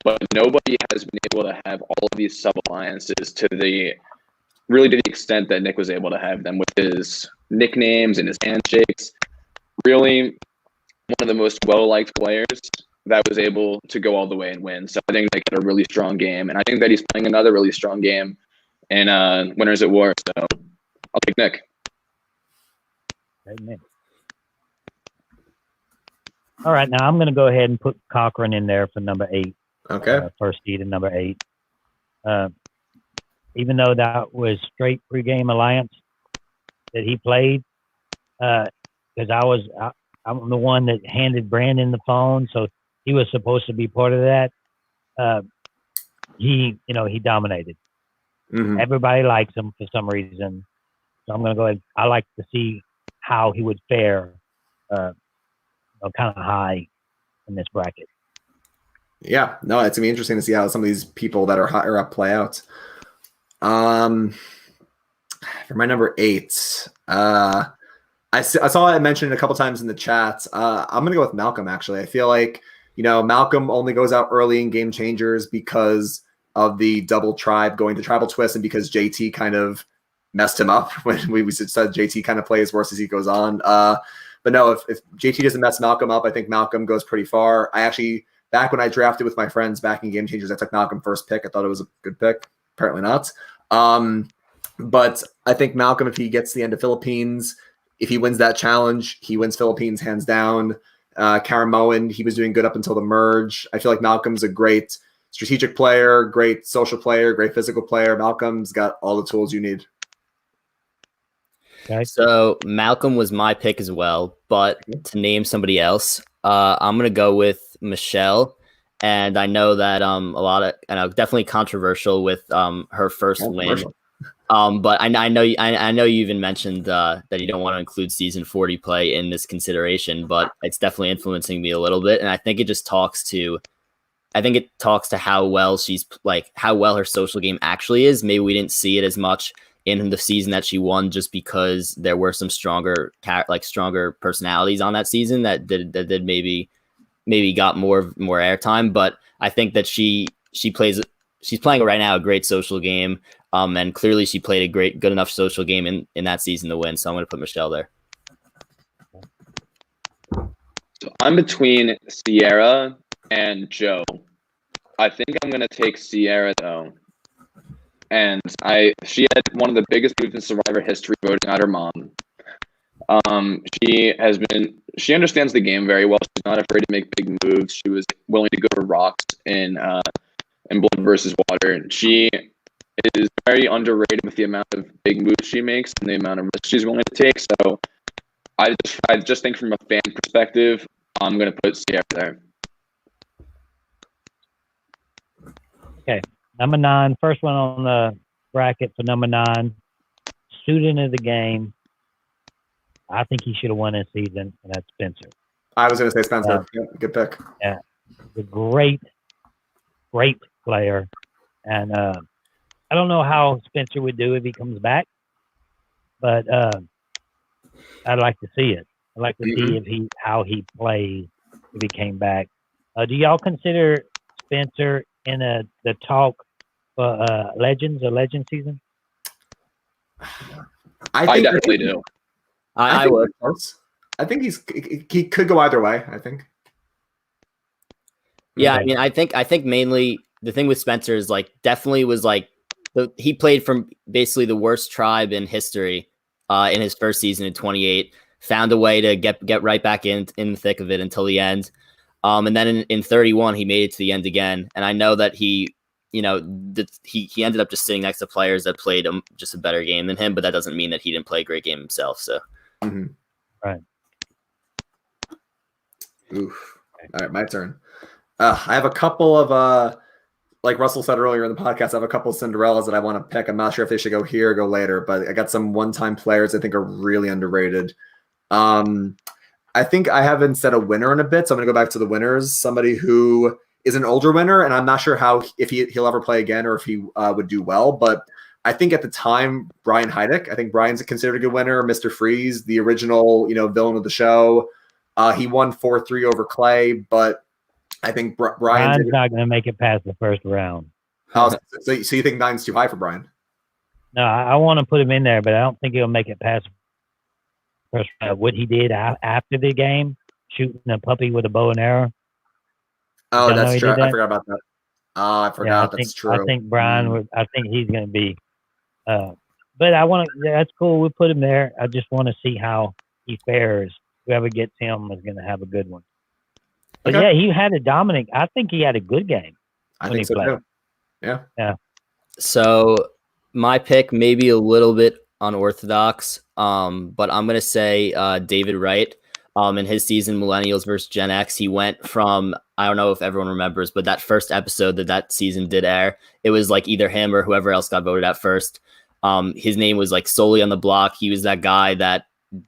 but nobody has been able to have all of these sub alliances to the extent that Nick was able to have them with his nicknames and his handshakes. Really one of the most well-liked players that was able to go all the way and win. So I think Nick had a really strong game, and I think that he's playing another really strong game in Winners at War. So I'll take Nick. Amen. All right, now I'm going to go ahead and put Cochran in there for number 8. Okay. First seed in number 8. even though that was straight pregame alliance that he played, because I'm the one that handed Brandon the phone, so he was supposed to be part of that. He dominated. Mhm. Everybody likes him for some reason, so I'm going to go ahead. I like to see how he would fare, kind of high in this bracket. Yeah, no, it's gonna be interesting to see how some of these people that are higher up play out. For my number 8, I saw it mentioned a couple times in the chat. I'm gonna go with Malcolm. Actually, I feel like Malcolm only goes out early in Game Changers because of the double tribe going to tribal twist, and because JT kind of messed him up when we said JT kind of plays worse as he goes on. But no, if JT doesn't mess Malcolm up, I think Malcolm goes pretty far. I actually, back when I drafted with my friends back in Game Changers, I took Malcolm first pick. I thought it was a good pick. Apparently not. But I think Malcolm, if he gets to the end of Philippines, if he wins that challenge, he wins Philippines hands down. Karamoan, he was doing good up until the merge. I feel like Malcolm's a great strategic player, great social player, great physical player. Malcolm's got all the tools you need. Okay. So Malcolm was my pick as well, but to name somebody else, I'm gonna go with Michelle. And I know that definitely controversial with her first win. But I know you even mentioned that you don't want to include season 40 play in this consideration, but it's definitely influencing me a little bit, and I think it just talks to how well her social game actually is. Maybe we didn't see it as much in the season that she won, just because there were some stronger personalities on that season that did maybe got more airtime. But I think that she's playing right now a great social game. And clearly she played a good enough social game in that season to win. So I'm going to put Michelle there. So I'm between Sierra and Joe. I think I'm going to take Sierra though. And she had one of the biggest moves in Survivor history, voting out her mom. She understands the game very well. She's not afraid to make big moves. She was willing to go for rocks in Blood versus Water. She is very underrated with the amount of big moves she makes and the amount of risk she's willing to take. So I just think from a fan perspective, I'm going to put Sierra there. Okay. Number 9, first one on the bracket for number 9, student of the game. I think he should have won this season, and that's Spencer. I was going to say Spencer. Good pick. Yeah. A great player. And I don't know how Spencer would do if he comes back, but I'd like to see it. I'd like to see how he plays if he came back. Do y'all consider Spencer in the talk for Legends season? I definitely do. I would. I think he could go either way. I think. Yeah, I mean, I think mainly the thing with Spencer is definitely was he played from basically the worst tribe in history in his first season in 28. Found a way to get right back in the thick of it until the end. And then in 31, he made it to the end again. And I know that he ended up just sitting next to players that played just a better game than him, but that doesn't mean that he didn't play a great game himself. So, Right. Oof. All right, my turn. I have a couple of like Russell said earlier in the podcast, I have a couple of Cinderellas that I want to pick. I'm not sure if they should go here or go later, but I got some one-time players I think are really underrated. I think I haven't set a winner in a bit, so I'm going to go back to the winners. Somebody who is an older winner, and I'm not sure if he'll ever play again or if he would do well, but I think at the time, Brian Heidick, I think Brian's considered a good winner. Mr. Freeze, the original villain of the show. He won 4-3 over Clay, but I think Brian's not going to make it past the first round. So you think 9's too high for Brian? No, I want to put him in there, but I don't think he'll make it past the first round. What he did after the game, shooting a puppy with a bow and arrow. Oh, that's true. I forgot about that. I forgot. That's true. I think Brian would. I think he's going to be. But I want to. That's cool. We'll put him there. I just want to see how he fares. Whoever gets him is going to have a good one. But yeah, he had a dominant. I think he had a good game. I think so too. Yeah. So my pick may be a little bit unorthodox, but I'm gonna say David Wright. In his season Millennials versus Gen X, he went from, I don't know if everyone remembers, but that first episode that season did air, it was like either him or whoever else got voted at first. His name was like solely on the block. He was that guy that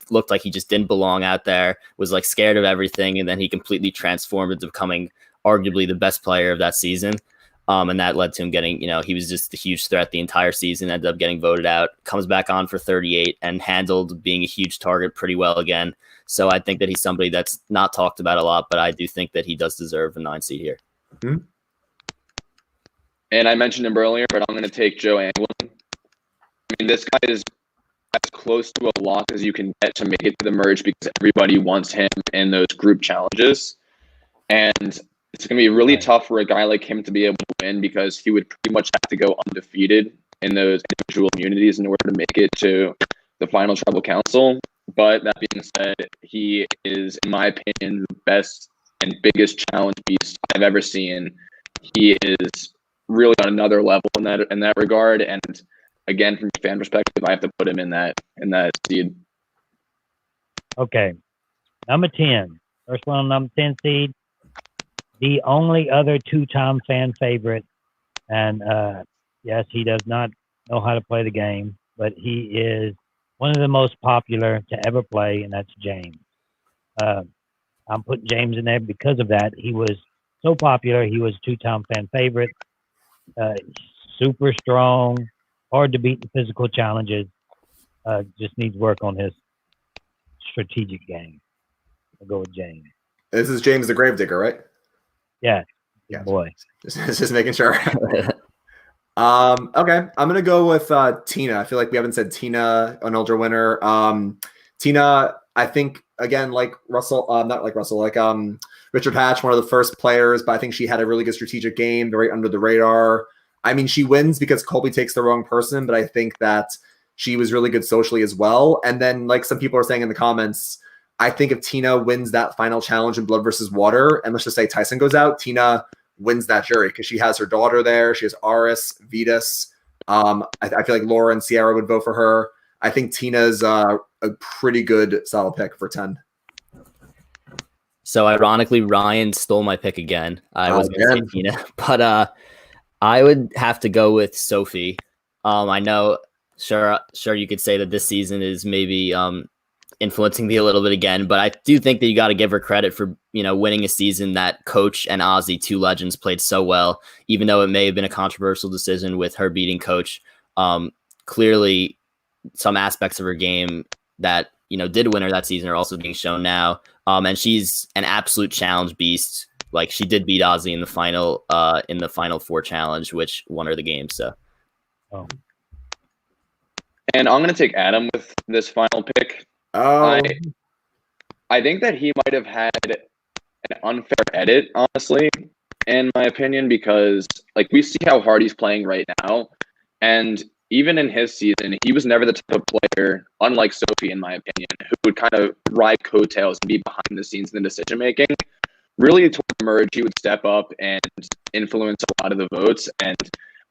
looked like he just didn't belong out there, was like scared of everything, and then he completely transformed into becoming arguably the best player of that season. And that led to him getting, he was just a huge threat the entire season, ended up getting voted out, comes back on for 38 and handled being a huge target pretty well again. So I think that he's somebody that's not talked about a lot, but I do think that he does deserve a 9 seed here. Mm-hmm. And I mentioned him earlier, but I'm going to take Joe Anglin. I mean, this guy is as close to a lock as you can get to make it to the merge because everybody wants him in those group challenges. And it's going to be really tough for a guy like him to be able to win because he would pretty much have to go undefeated in those individual immunities in order to make it to the final tribal council. But that being said, he is, in my opinion, the best and biggest challenge beast I've ever seen. He is really on another level in that regard. And again, from a fan perspective, I have to put him in that seed. Okay. Number 10. First one on number 10 seed. The only other 2-time fan favorite. And yes, he does not know how to play the game, but he is one of the most popular to ever play, and that's James. I'm putting James in there because of that. He was so popular. He was a 2-time fan favorite. Super strong, hard to beat in physical challenges. Just needs work on his strategic game. I'll go with James. This is James the Gravedigger, right? Yeah. Yeah. Boy. Just making sure. Okay. I'm gonna go with Tina. I feel like we haven't said Tina, an older winner. Tina, I think again, like Russell, not like Russell, like Richard Hatch, one of the first players, but I think she had a really good strategic game, very under the radar. I mean, she wins because Colby takes the wrong person, but I think that she was really good socially as well. And then, like some people are saying in the comments, I think if Tina wins that final challenge in Blood versus Water, and let's just say Tyson goes out, Tina wins that jury because she has her daughter there. She has Aris, Vetus. I feel like Laura and Sierra would vote for her. I think Tina's a pretty good solid pick for 10. So ironically, Ryan stole my pick again. I was going to say Tina, but I would have to go with Sophie. I know, sure, you could say that this season is maybe influencing me a little bit again, but I do think that you got to give her credit for winning a season that Coach and Ozzy, 2 legends, played so well. Even though it may have been a controversial decision with her beating Coach, clearly some aspects of her game that did win her that season are also being shown now. And she's an absolute challenge beast. Like, she did beat Ozzy in the final 4 challenge, which won her the game. So, and I'm going to take Adam with this final pick. I think that he might have had an unfair edit, honestly, in my opinion, because like we see how hard he's playing right now, and even in his season, he was never the type of player, unlike Sophie, in my opinion, who would kind of ride coattails and be behind the scenes in the decision making. Really, toward the merge, he would step up and influence a lot of the votes, and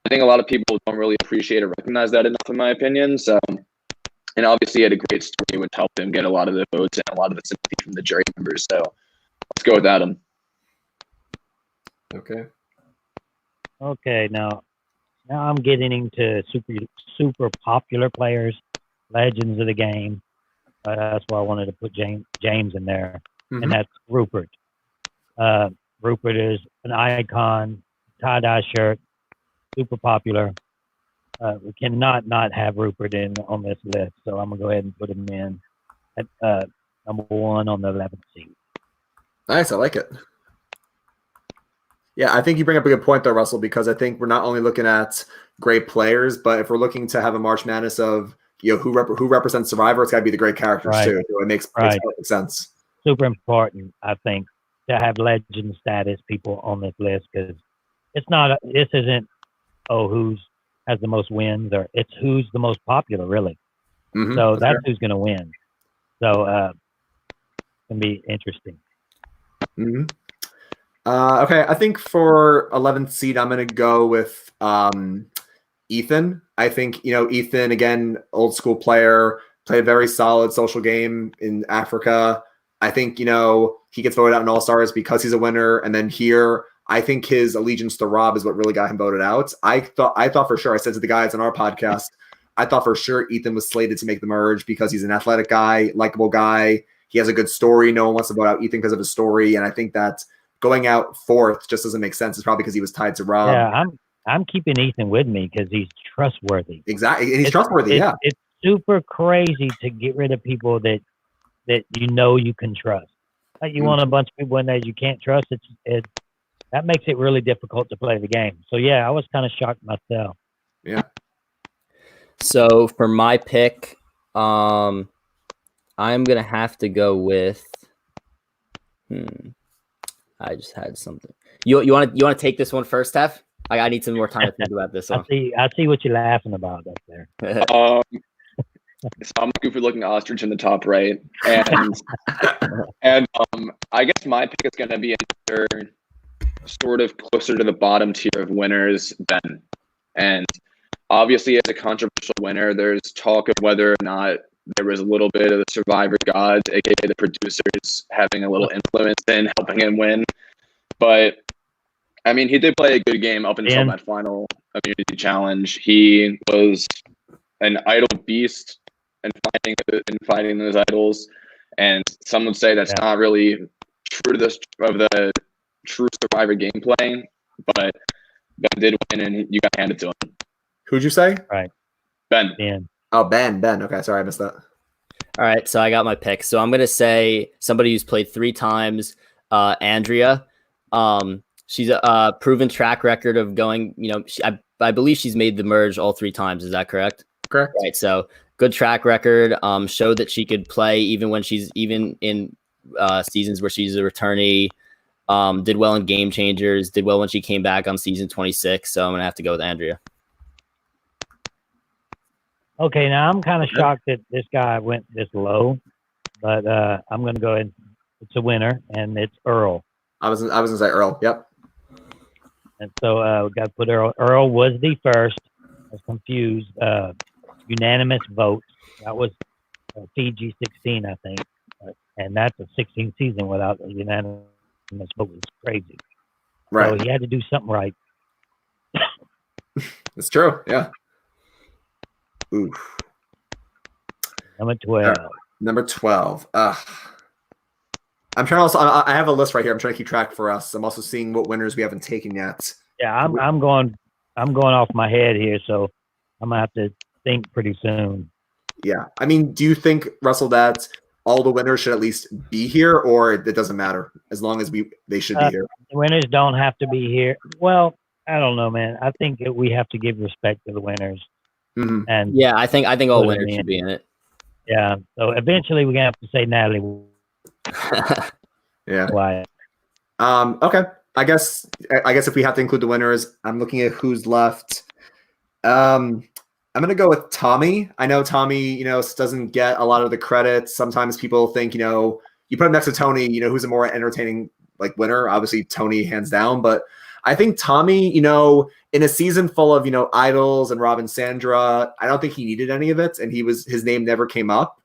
I think a lot of people don't really appreciate or recognize that enough, in my opinion. So. And obviously, he had a great story which helped him get a lot of the votes and a lot of the sympathy from the jury members. So let's go with Adam. Okay, now I'm getting into super popular players, legends of the game. That's why I wanted to put James in there, and that's Rupert. Rupert is an icon, tie-dye shirt, super popular. We cannot not have Rupert on this list, so I'm going to go ahead and put him in at number 1 on the 11th seed. Nice, I like it. Yeah, I think you bring up a good point, though, Russell, because I think we're not only looking at great players, but if we're looking to have a March Madness of who represents Survivor, it's got to be the great characters, too. So it makes perfect sense. Super important, I think, to have legend status people on this list, because this isn't, who's has the most wins, or it's who's the most popular, really. So that's who's going to win. So it's going to be interesting. Okay, I think for 11th seed, I'm going to go with Ethan. I think, Ethan, again, old school player, played a very solid social game in Africa. I think, he gets voted out in All-Stars because he's a winner. And then here, I think his allegiance to Rob is what really got him voted out. I thought for sure, I said to the guys on our podcast, I thought for sure Ethan was slated to make the merge because he's an athletic guy, likable guy. He has a good story. No one wants to vote out Ethan because of his story. And I think that going out fourth just doesn't make sense. It's probably because he was tied to Rob. Yeah, I'm keeping Ethan with me because he's trustworthy. Exactly. And he's trustworthy, yeah. It's super crazy to get rid of people that you can trust. Like you want a bunch of people in there you can't trust. That makes it really difficult to play the game. So, yeah, I was kind of shocked myself. Yeah. So, for my pick, I'm going to have to go with I just had something. You want to take this one first, Steph? I need some more time to think about this one. I see what you're laughing about up there. So I'm a goofy looking ostrich in the top right. And I guess my pick is going to be another sort of closer to the bottom tier of winners, Ben. And obviously, as a controversial winner, there's talk of whether or not there was a little bit of the survivor gods, aka the producers, having a little influence in helping him win. But I mean, he did play a good game up until that final immunity challenge. He was an idol beast and fighting those idols. And some would say that's not really true to the true survivor gameplay, but Ben did win, and you got handed to him. Who'd you say? Right. Ben. Oh, Ben. Okay, sorry, I missed that. All right, so I got my pick. So I'm going to say somebody who's played 3 times, Andrea. She's a proven track record of going, I believe she's made the merge all 3 times. Is that correct? Correct. Right. So good track record. Showed that she could play even in seasons where she's a returnee. Did well in Game Changers. Did well when she came back on season 26. So I'm going to have to go with Andrea. Okay, now I'm kind of shocked that this guy went this low, but I'm going to go ahead. It's a winner, and it's Earl. I was going to say Earl. Yep. And so we got to put Earl. Earl was the first. I was confused. Unanimous vote. That was PG 16, I think, and that's a 16 season without a unanimous vote. It's crazy. Right. So he had to do something right. It's true. Yeah. Oof. Number 12. Number 12. I'm trying to also. I have a list right here. I'm trying to keep track for us. I'm also seeing what winners we haven't taken yet. Yeah, I'm going off my head here, so I'm gonna have to think pretty soon. Yeah, I mean, do you think, Russell, that all the winners should at least be here, or it doesn't matter as long as they should be here? The winners don't have to be here. Well, I don't know, man. I think that we have to give respect to the winners. Mm-hmm. And yeah, I think all winners should be in it. Yeah. So eventually we're gonna have to say Natalie. Yeah. Why? Okay. I guess if we have to include the winners, I'm looking at who's left. I'm gonna go with Tommy. I know Tommy, doesn't get a lot of the credit. Sometimes people think, you put him next to Tony, who's a more entertaining winner. Obviously, Tony hands down, but I think Tommy, in a season full of, idols and Rob and Sandra, I don't think he needed any of it, and his name never came up.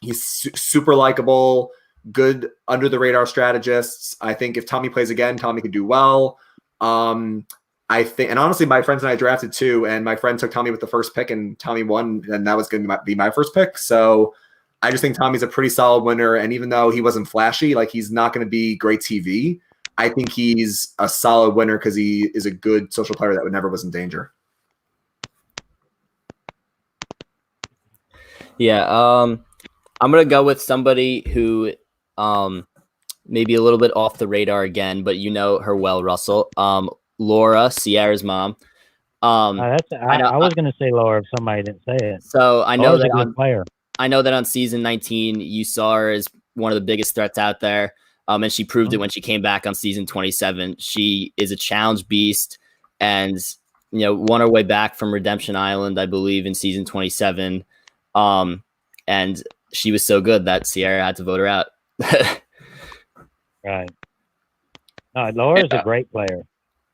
He's super likable, good under the radar strategists. I think if Tommy plays again, Tommy could do well. I think, and honestly, my friends and I drafted too, and my friend took Tommy with the first pick, and Tommy won, and that was going to be my first pick. So I just think Tommy's a pretty solid winner, and even though he wasn't flashy, he's not going to be great TV. I think he's a solid winner because he is a good social player that never was in danger. Yeah, I'm gonna go with somebody who maybe a little bit off the radar again, but you know her well, Russell. Laura, Sierra's mom. I was going to say Laura if somebody didn't say it. So I know Laura's a good player. I know that on season 19, you saw her as one of the biggest threats out there. And she proved it when she came back on season 27. She is a challenge beast and, won her way back from Redemption Island, I believe, in season 27. And she was so good that Sierra had to vote her out. Right. No, Laura's a great player.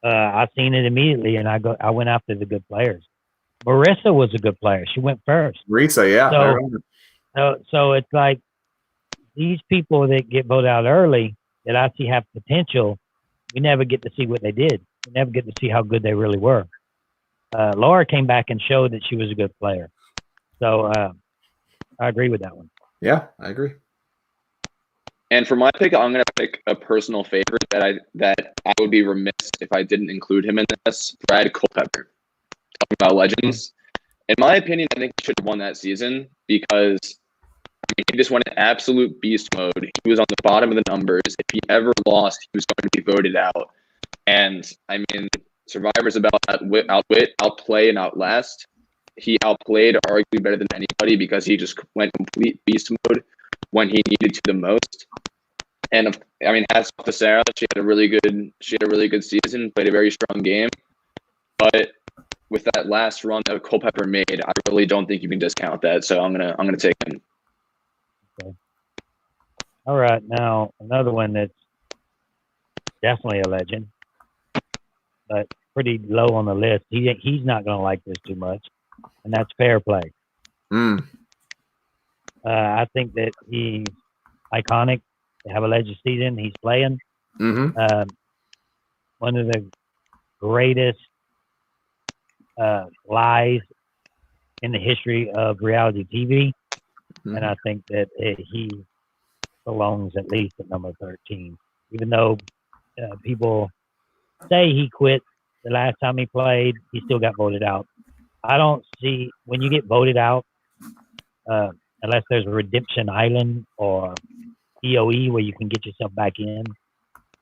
I seen it immediately, and I went after the good players. Marissa was a good player. She went first. Marissa, yeah. I remember. So it's like these people that get voted out early that I see have potential, we never get to see what they did. We never get to see how good they really were. Laura came back and showed that she was a good player. So I agree with that one. Yeah, I agree. And for my pick, I'm going to pick a personal favorite that I would be remiss if I didn't include him in this. Brad Culpepper. Talking about legends. In my opinion, I think he should have won that season because he just went in absolute beast mode. He was on the bottom of the numbers. If he ever lost, he was going to be voted out. And I mean, Survivor's about outwit, outplay, and outlast. He outplayed arguably better than anybody because he just went complete beast mode when he needed to the most. And I mean, hats off to Sarah. She had a really good season, played a very strong game. But with that last run that Culpepper made, I really don't think you can discount that. So I'm gonna take him. Okay. All right, now another one that's definitely a legend, but pretty low on the list. He's not gonna like this too much, and that's Fair Play. I think that he's iconic. They have a legend season. He's playing. Mm-hmm. One of the greatest lies in the history of reality TV. Mm-hmm. And I think that he belongs at least at number 13. Even though people say he quit the last time he played, he still got voted out. I don't see, when you get voted out, unless there's a Redemption Island or EOE where you can get yourself back in.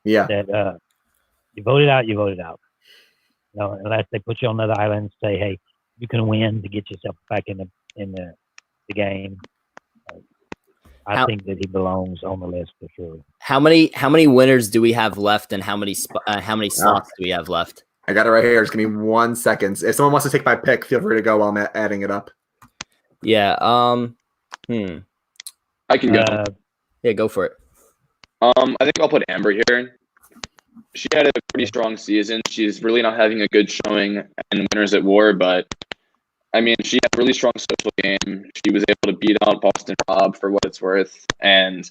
Yeah. That you voted out, you voted out. You know, unless they put you on another island and say, hey, you can win to get yourself back in the game. I think that he belongs on the list for sure. How many winners do we have left, and how many slots do we have left? I got it right here. Just give me 1 second. If someone wants to take my pick, feel free to go while I'm adding it up. Yeah. I can go. Yeah, go for it. I think I'll put Amber here. She had a pretty strong season. She's really not having a good showing in Winners at War, but I mean, she had a really strong social game. She was able to beat out Boston Rob for what it's worth, and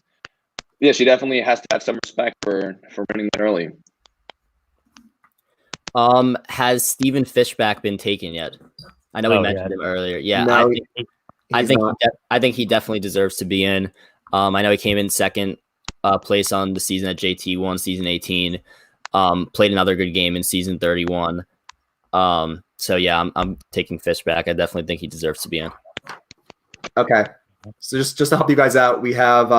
yeah, she definitely has to have some respect for winning that early. Has Stephen Fishback been taken yet? I know we mentioned him earlier. Yeah, no, I think he definitely deserves to be in. I know he came in second place on the season that JT won, season 18. Played another good game in season 31. So yeah, I'm taking Fishback. I definitely think he deserves to be in. Okay, so just to help you guys out, we have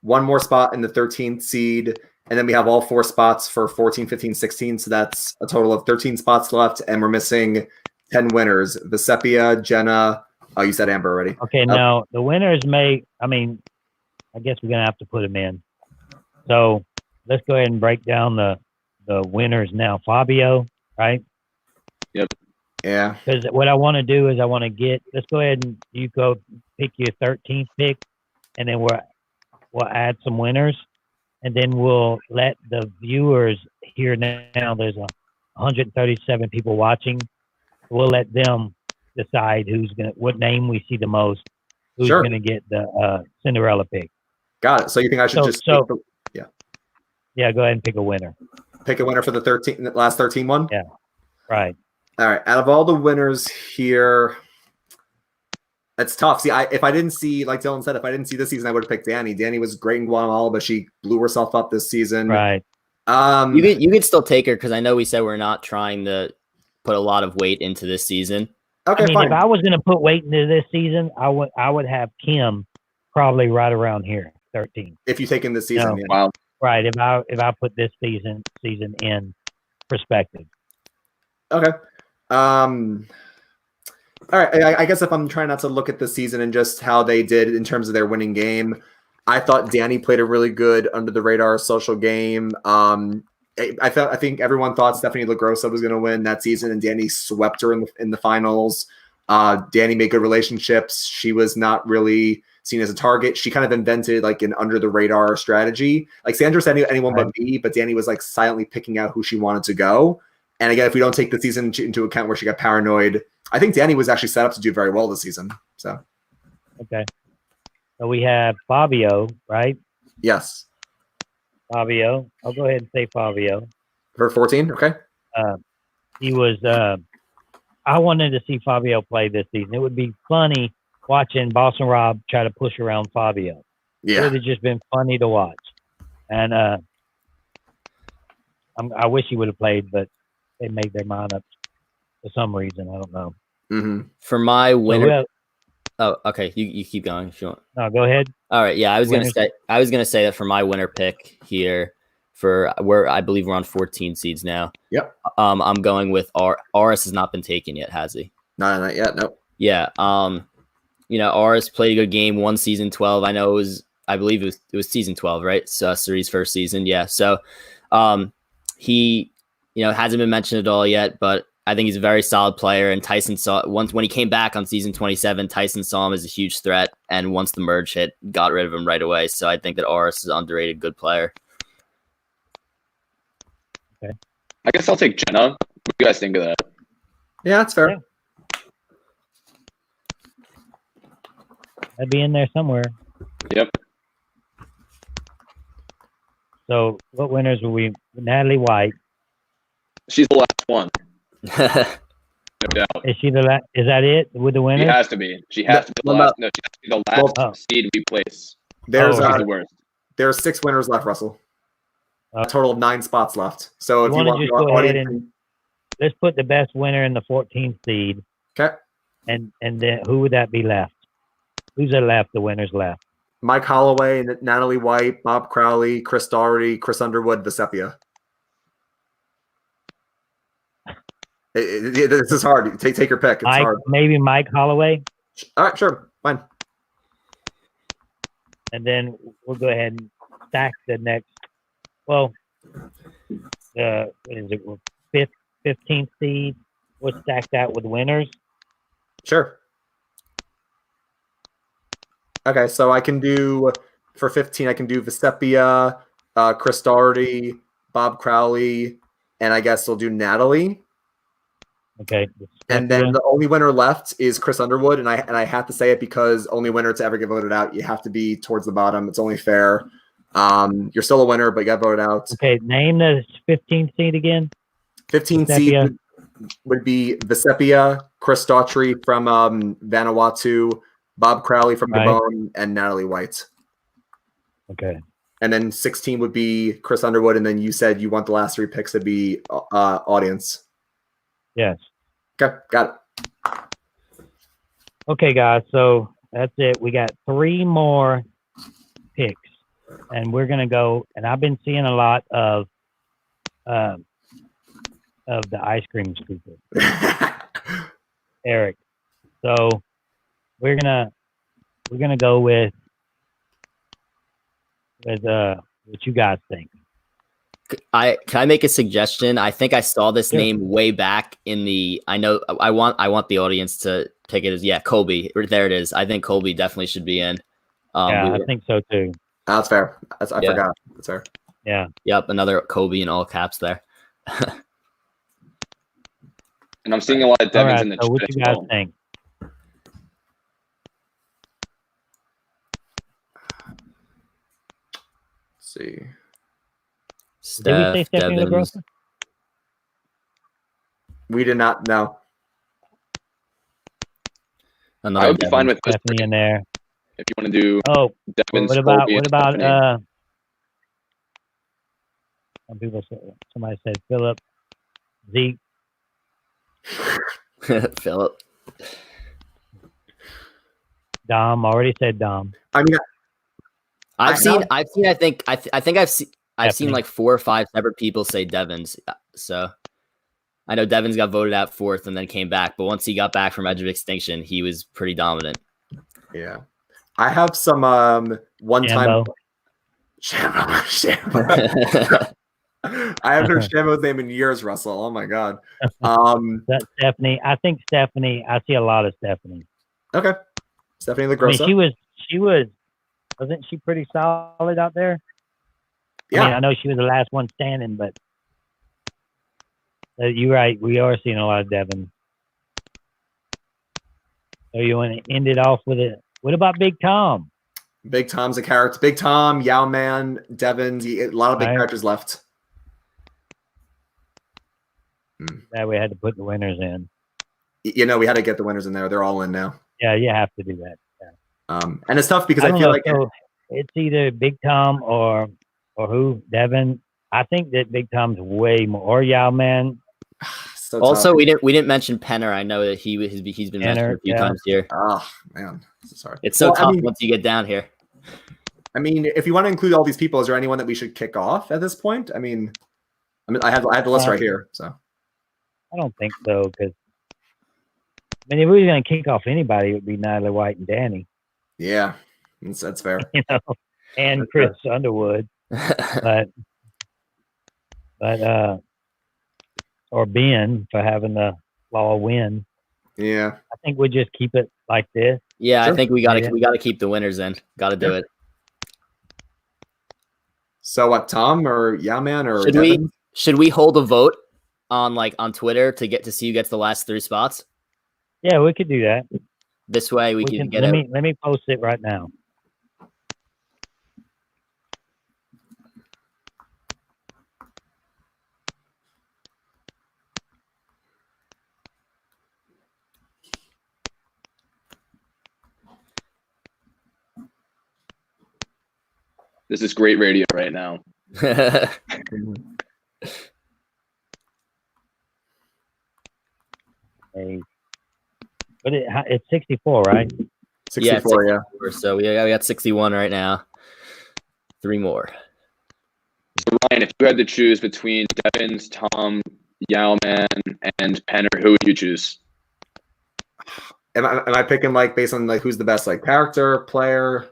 one more spot in the 13th seed, and then we have all 4 spots for 14, 15, 16. So that's a total of 13 spots left, and we're missing 10 winners. Vesepia, Jenna. Oh, you said Amber already. Okay, now the winners I guess we're gonna have to put them in. So let's go ahead and break down the winners now. Fabio, right? Yep. Yeah. Because what I want to do is let's go ahead and you go pick your 13th pick, and then we'll add some winners, and then we'll let the viewers hear now. There's 137 people watching. We'll let them decide what name we see the most, who's gonna get the Cinderella pick. Got it. So you think I should Yeah, go ahead and pick a winner. Pick a winner for the last 13 one? Yeah. Right. All right. Out of all the winners here, it's tough. See, if I didn't see, like Dylan said, if I didn't see this season, I would have picked Danny. Danny was great in Guatemala, but she blew herself up this season. Right. You could still take her because I know we said we're not trying to put a lot of weight into this season. Okay, fine. If I was going to put weight into this season, I would have Kim probably right around here, 13. If you take in this season, No. yeah. Wow. Right. If I put this season in perspective. Okay. All right. I guess if I'm trying not to look at the season and just how they did in terms of their winning game, I thought Danny played a really good under the radar social game. I think everyone thought Stephanie LaGrossa was going to win that season, and Danny swept her in the finals. Danny made good relationships. She was not really seen as a target. She kind of invented like an under the radar strategy. Like Sandra said anyone but me, but Danny was like silently picking out who she wanted to go. And again, if we don't take the season into account where she got paranoid, I think Danny was actually set up to do very well this season. So okay. So we have Fabio, right? yes. Fabio. I'll go ahead and say Fabio. For 14, okay. He was. I wanted to see Fabio play this season. It would be funny watching Boston Rob try to push around Fabio. Yeah. It would have just been funny to watch. And I wish he would have played, but they made their mind up for some reason. I don't know. Mm-hmm. For my winner. Oh, okay. You keep going if you want. No, go ahead. All right. Yeah, I was gonna say that for my winner pick here, I believe we're on 14 seeds now. Yep. I'm going with Aris has not been taken yet, has he? No, not yet. Nope. Yeah. Aris played a good game, won season 12. I believe it was season 12, right? So Suri's first season. Yeah. So, he, hasn't been mentioned at all yet, but I think he's a very solid player. And Tyson when he came back on season 27, Tyson saw him as a huge threat. And once the merge hit, got rid of him right away. So I think that Aris is an underrated good player. Okay. I guess I'll take Jenna. What do you guys think of that? Yeah, that's fair. Yeah. I'd be in there somewhere. Yep. So what winners were we? Natalie White. She's the last one. No doubt. Is she the last? Is that it with the She winners? has to be. She has to be the last. No, she has to be the last seed we place. There's She's the worst. There's 6 winners left, Russell. A total of 9 spots left. So if you wanna want just your go ahead audience, and let's put the best winner in the 14th seed. okay. And then who would that be left? Who's left? The winners left. Mike Holloway, Natalie White, Bob Crowley, Chris Doherty, Chris Underwood, Vesepia. This is hard. Take your pick. It's hard. Maybe Mike Holloway. All right, sure, fine. And then we'll go ahead and stack the next. Well, what is it? 15th seed. We'll stack that with winners. Sure. Okay, so I can do for 15. I can do Vesepia, Chris Doherty, Bob Crowley, and I guess we'll do Natalie. Okay. And then the only winner left is Chris Underwood, and I have to say it because only winner to ever get voted out. You have to be towards the bottom. It's only fair. You're still a winner, but you got voted out. Okay, name the 15th seed again. 15th seed would be Vesepia, Chris Daughtry from Vanuatu, Bob Crowley from Gabon, and Natalie White. Okay. And then 16 would be Chris Underwood, and then you said you want the last 3 picks to be audience. Yes. Okay, got it. Okay, guys. So that's it. We got 3 more picks, and we're gonna go. And I've been seeing a lot of the ice cream scooper, Eric. So we're gonna go with what you guys think. Can I make a suggestion? I think I saw this name way back in the. I want the audience to pick it as Colby. There it is. I think Colby definitely should be in. I think so too. That's fair. I forgot. That's fair. Yeah. Yep. Another Colby in all caps there. And I'm seeing a lot of Devins in the chat. What you guys think? Let's see. Steph, did we say Stephanie Devins. LaGrossa? We did not know. I would be fine with Stephanie in there. If you want to do Devins, what about Stephanie. somebody said Philip, Zeke. Philip. Dom already said Dom. I mean, I've seen like 4 or 5 separate people say Devins. So I know Devins got voted out 4th and then came back, but once he got back from Edge of Extinction, he was pretty dominant. Yeah. I have some one-time Shambo. I haven't heard Shambo's name in years, Russell. Oh my god. That's Stephanie. I think Stephanie. I see a lot of Stephanie. Okay. Stephanie LaGrossa. I mean, wasn't she pretty solid out there? Yeah. I mean, I know she was the last one standing, but you're right. We are seeing a lot of Devin. So you want to end it off with it? What about Big Tom? Big Tom's a character. Big Tom, Yao Man, Devins. A lot of big characters left. Yeah, we had to put the winners in. We had to get the winners in there. They're all in now. Yeah, you have to do that. Yeah. And it's tough because I feel like it's either Big Tom or who? Devin. I think that Big Tom's way more, or Yao Man. So also, tough. we didn't mention Penner. I know that he's been mentioned a few times here. Oh man, sorry. It's so tough once you get down here. I mean, if you want to include all these people, is there anyone that we should kick off at this point? I mean, I have the list right here. So I don't think so, because I mean, if we were going to kick off anybody, it would be Natalie White and Danny. Yeah, that's fair. And Chris Underwood, but or Ben for having the law win. Yeah, I think we just keep it like this. Yeah, sure. I think we gotta keep the winners in. Got to do it. So what, Tom or Yao Man or should we hold a vote on Twitter to see who gets the last 3 spots? Yeah, we could do that. This way we can get it. Let me post it right now. This is great radio right now. But it's 64, right? 64, yeah. So we got 61 right now. 3 more. So Ryan, if you had to choose between Devins, Tom, Yao Man, and Penner, who would you choose? Am I picking based on who's the best character, player?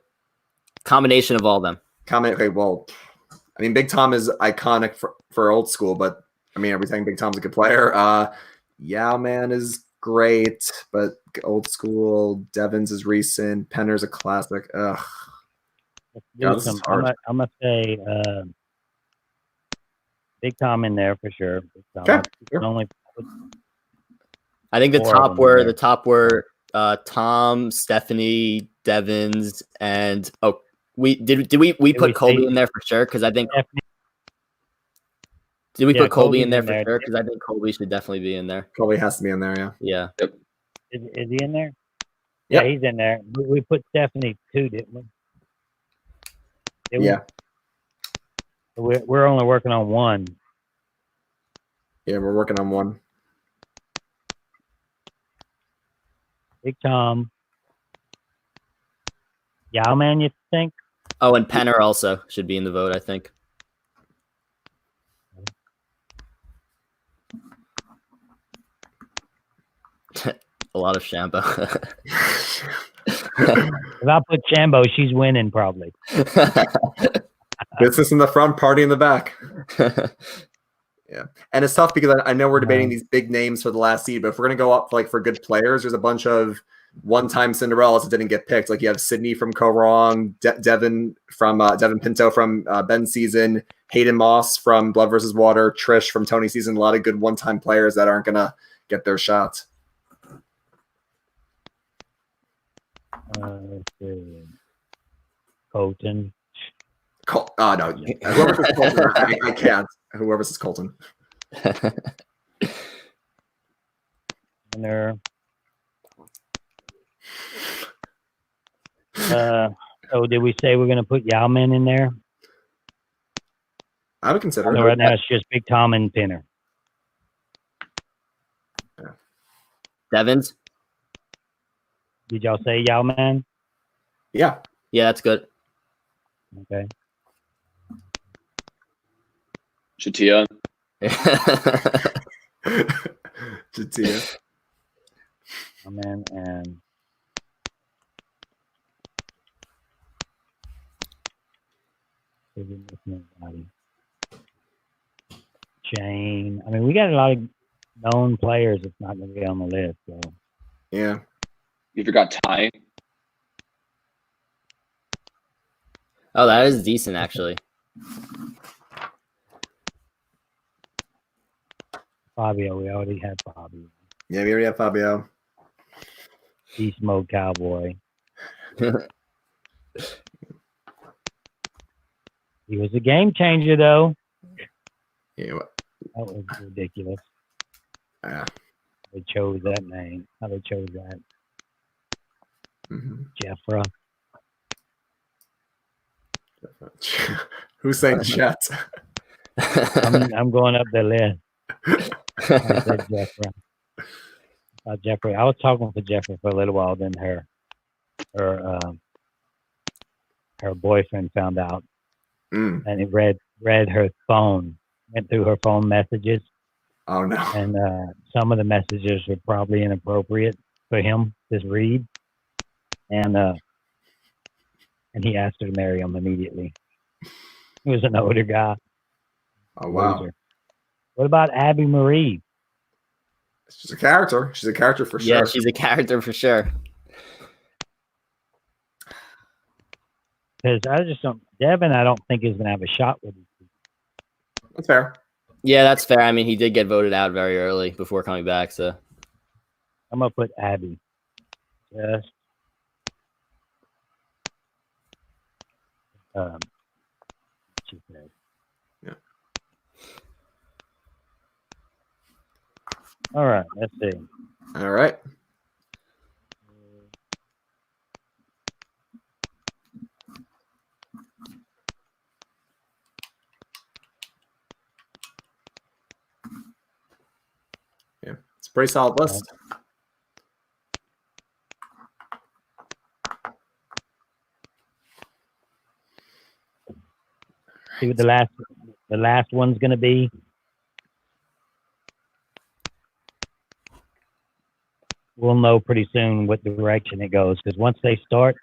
Combination of all of them. Okay, well, I mean, Big Tom is iconic for old school, but I mean, are we saying Big Tom's a good player? Yao Man is great, but old school. Devins is recent. Penner's a classic. Ugh. This is hard. I'm gonna say Big Tom in there for sure. Okay. I think the top were Tom, Stephanie, Devins, and we put Colby in there for sure, because I think did we put Colby in there for sure, because I think Colby should definitely be in there. Colby has to be in there, yeah. Yep. Is he in there? Yep. Yeah, he's in there. We put Stephanie too, didn't we? Yeah. We're only working on one. Yeah, we're working on one. Big Tom. Yao Man, you think? Oh, and Penner also should be in the vote, I think. A lot of Shambo. If I put Shambo, she's winning probably. Business in the front, party in the back. Yeah, and it's tough because I know we're debating these big names for the last seed, but if we're gonna go up for good players, there's a bunch of one-time Cinderellas that didn't get picked. You have Sydney from Co-Wrong, Devin Pinto from Ben's season, Hayden Moss from Blood vs. Water, Trish from Tony's season. A lot of good one-time players that aren't gonna get their shot. Let's see. Colton. No. Whoever says Colton, I can't. Whoever says Colton. There. So did we say we're going to put Yao Man in there? I would consider it. Right now it's just Big Tom and Penner. Yeah. Devins? Did y'all say Yao Man? Yeah. Yeah, that's good. Okay. Shatia. Shatia. Yao Man and Jane. I mean, we got a lot of known players that's not going to be on the list. So. Yeah. You forgot Ty. Oh, that is decent, actually. Fabio, we already had Fabio. Yeah, we already have Fabio. Beast Mode Cowboy. He was a game changer, though. Yeah. That was ridiculous. Yeah. They chose that name. How they chose that? Mm-hmm. Jeffra. Who's saying chat? I'm going up the list. I said Jeffra. Jeffrey. I was talking to Jeffrey for a little while. Then her boyfriend found out, and he read her phone. Went through her phone messages. Oh no! And some of the messages were probably inappropriate for him to read, and he asked her to marry him immediately. He was an older guy. Oh wow! Loser. What about Abby Marie? She's a character. She's a character for sure. Yeah, she's a character for sure. Because I just don't. Devin, I don't think is going to have a shot with these. That's fair. Yeah, that's fair. I mean, he did get voted out very early before coming back, so I'm gonna put Abby. Just she said. Yeah. All right, let's see. All right. Yeah, it's a pretty solid list. See what the last one's gonna be. We'll know pretty soon what direction it goes, because once they start,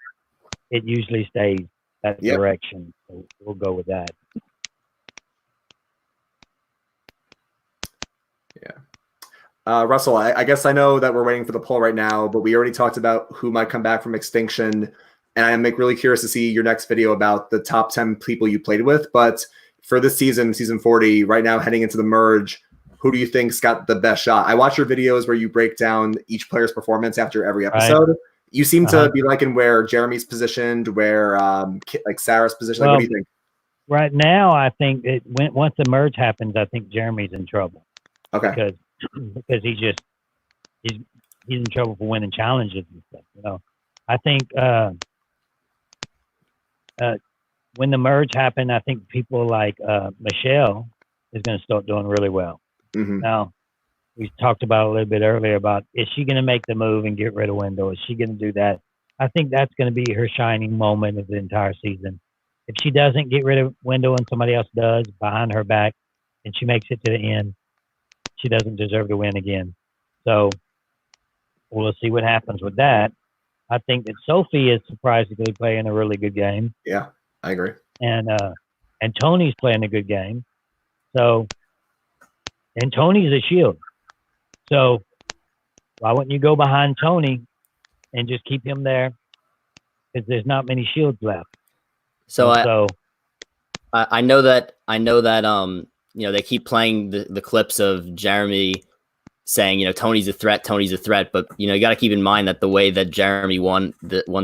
it usually stays that direction. So we'll go with that. Yeah. Russell, I guess I know that we're waiting for the poll right now, but we already talked about who might come back from extinction. And I'm really curious to see your next video about the top 10 people you played with. But for this season 40, right now heading into the merge, who do you think's got the best shot? I watch your videos where you break down each player's performance after every episode. Right. You seem to be liking where Jeremy's positioned, where like Sarah's positioned. Well, what do you think? Right now, I think once the merge happens, I think Jeremy's in trouble. Okay. Because he's in trouble for winning challenges and stuff. You know, I think when the merge happened, I think people like Michelle is going to start doing really well. Mm-hmm. Now, we talked about a little bit earlier about, is she going to make the move and get rid of Wendell? Is she going to do that? I think that's going to be her shining moment of the entire season. If she doesn't get rid of Wendell and somebody else does behind her back, and she makes it to the end, she doesn't deserve to win again. So we'll see what happens with that. I think that Sophie is surprisingly playing a really good game. Yeah, I agree. And Tony's playing a good game. So, and Tony's a shield. So why wouldn't you go behind Tony and just keep him there? Because there's not many shields left. So I know that you know, they keep playing the clips of Jeremy saying, you know, Tony's a threat, but you know, you got to keep in mind that the way that Jeremy won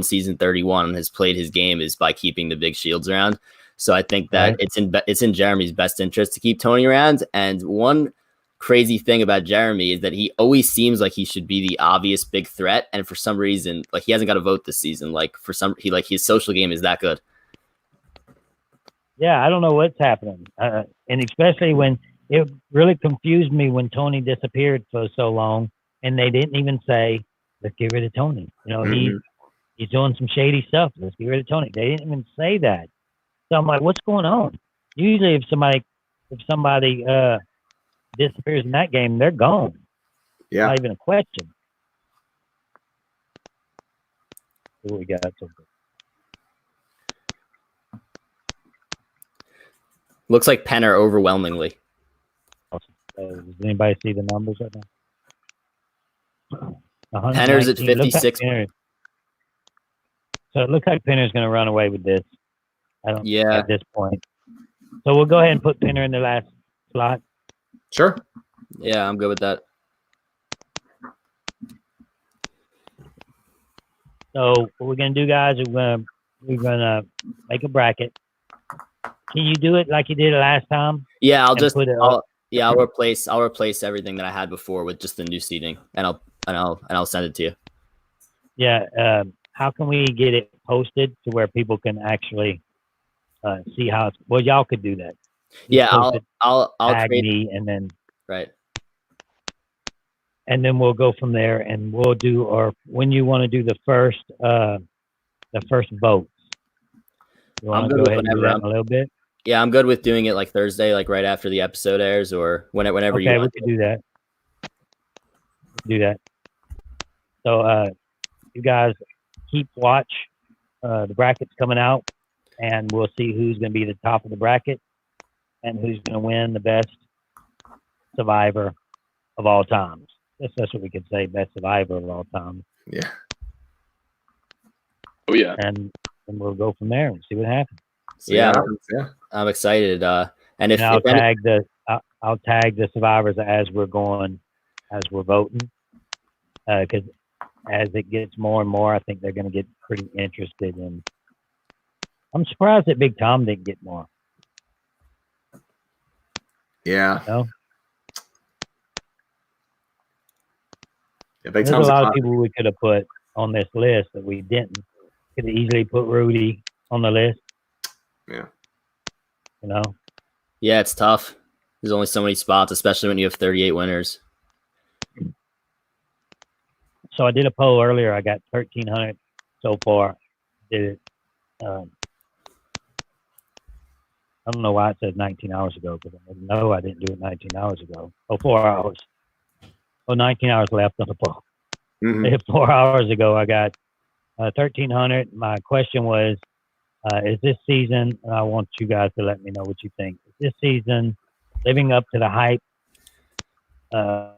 season 31 has played his game is by keeping the big shields around. So I think that it's in Jeremy's best interest to keep Tony around. And one crazy thing about Jeremy is that he always seems like he should be the obvious big threat, and for some reason, like, he hasn't got a vote this season. Like, his social game is that good. Yeah, I don't know what's happening, and especially when it really confused me when Tony disappeared for so long, and they didn't even say, "Let's get rid of Tony." You know, he's doing some shady stuff. Let's get rid of Tony. They didn't even say that. So I'm like, what's going on? Usually, if somebody disappears in that game, they're gone. Yeah, not even a question. What we got? Looks like Penner overwhelmingly. Does anybody see the numbers right now? Penner's at 56. So it looks like Penner's going to run away with this. I don't Yeah. at this point. So we'll go ahead and put Pinner in the last slot. Sure. Yeah, I'm good with that. So what we're gonna do, guys, we're gonna make a bracket. Can you do it like you did it last time? Yeah, And put it up? I'll replace everything that I had before with just the new seating, and I'll send it to you. Yeah. How can we get it posted to where people can actually see how it's? Well, y'all could do that. Just Yeah, post it, I'll tag create me, and then right. we'll go from there, and we'll do. Or when you want to do the first votes, you want to go ahead and do that in a little bit. Yeah, I'm good with doing it like Thursday, like right after the episode airs, or whenever you Okay, want. we can do that. Do that. So you guys keep watch. The bracket's coming out, and we'll see who's going to be the top of the bracket and who's going to win the best survivor of all times. That's what we could say, best survivor of all time. Yeah. Oh yeah. And we'll go from there and see what happens. Yeah, Yeah. I'm excited. And if I'll tag the survivors as we're voting, because as it gets more and more, I think they're going to get pretty interested in. I'm surprised that Big Tom didn't get more. Yeah. No? Yeah, Big There's a Tom's lot of classic. people we could have put on this list that we didn't. Could have easily put Rudy on the list. Yeah. You know? yeah, it's tough. There's only so many spots, especially when you have 38 winners. So I did a poll earlier. I got 1,300 so far. Did it. I don't know why it says 19 hours ago, because I know I didn't do it 19 hours ago. 4 hours. 19 hours left on the poll. Mhm. 4 hours ago, I got 1,300. My question was, is this season, and I want you guys to let me know what you think, is this season living up to the hype? A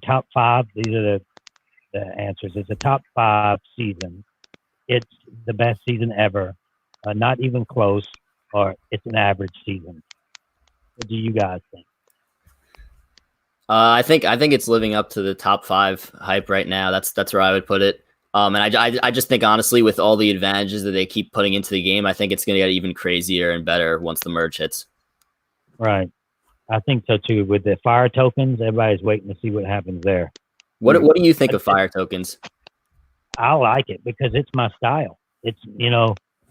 top 5, these are the answers. It's a top 5 season. It's the best season ever. Not even close, or it's an average season. What do you guys think? I think it's living up to the top 5 hype right now. That's where I would put it. And I just think, honestly, with all the advantages that they keep putting into the game, I think it's going to get even crazier and better once the merge hits. Right. I think so too. With the fire tokens, everybody's waiting to see what happens there. What do you think of fire tokens? I like it because it's my style. It's,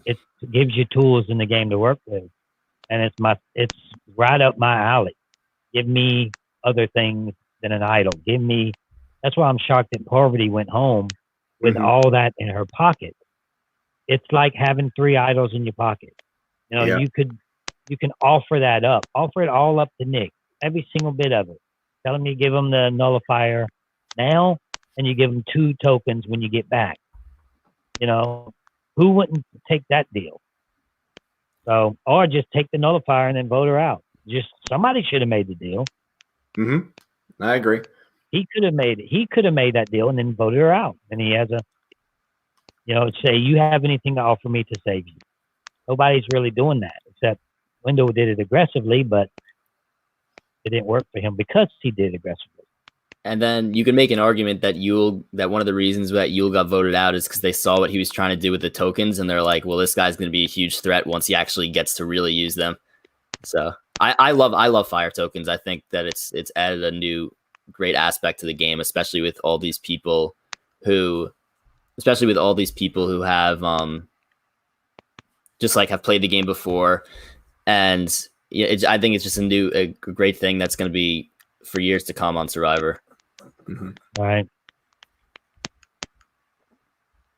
it gives you tools in the game to work with, and it's right up my alley. Give me other things than an idol. That's why I'm shocked that Parvati went home with all that in her pocket. It's like having 3 idols in your pocket. Yeah. You can offer that up. Offer it all up to Nick. Every single bit of it. Tell him you give him the nullifier now, and you give him 2 tokens when you get back. Who wouldn't take that deal? So, or just take the nullifier and then vote her out. Just somebody should have made the deal. Mm-hmm. I agree. He could have made it. He could have made that deal and then voted her out. And he has say, you have anything to offer me to save you? Nobody's really doing that, except Window did it aggressively, but it didn't work for him because he did it aggressively. And then you can make an argument that one of the reasons that Yule got voted out is because they saw what he was trying to do with the tokens, and they're like, well, this guy's going to be a huge threat once he actually gets to really use them. So I love fire tokens. I think that it's added a new great aspect to the game, especially with all these people who have just like have played the game before, and I think it's just a great thing that's going to be for years to come on Survivor. Mm-hmm. Right.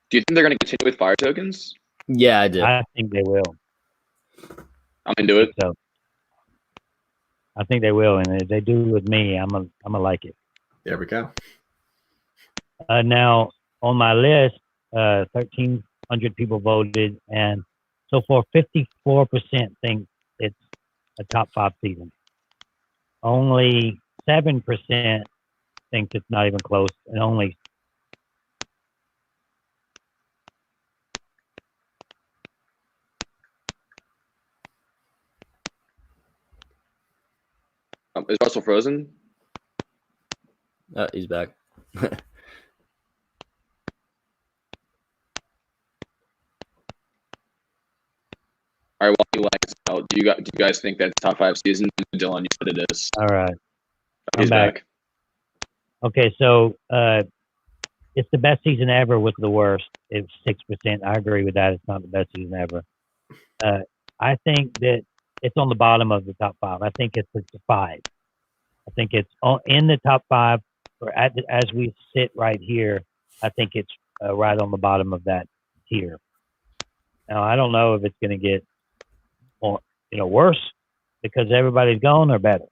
Do you think they're going to continue with fire tokens? Yeah, I do. I think they will. I'm into it. So I think they will, and if they do with me, I'm gonna like it. There we go. Now on my list, 1,300 people voted, and so far 54% think it's a top 5 season. Only 7% think it's not even close, and only Is Russell frozen? He's back. All right, while he lags out, do you guys think that's top 5 season? Dylan, you said it is. All right. He's back. Okay, so it's the best season ever with the worst. It's 6%. I agree with that. It's not the best season ever. I think that it's on the bottom of the top 5. I think it's a 5. I think it's in the top 5, or as we sit right here. I think it's right on the bottom of that tier. Now, I don't know if it's going to get more, worse because everybody's gone, or better.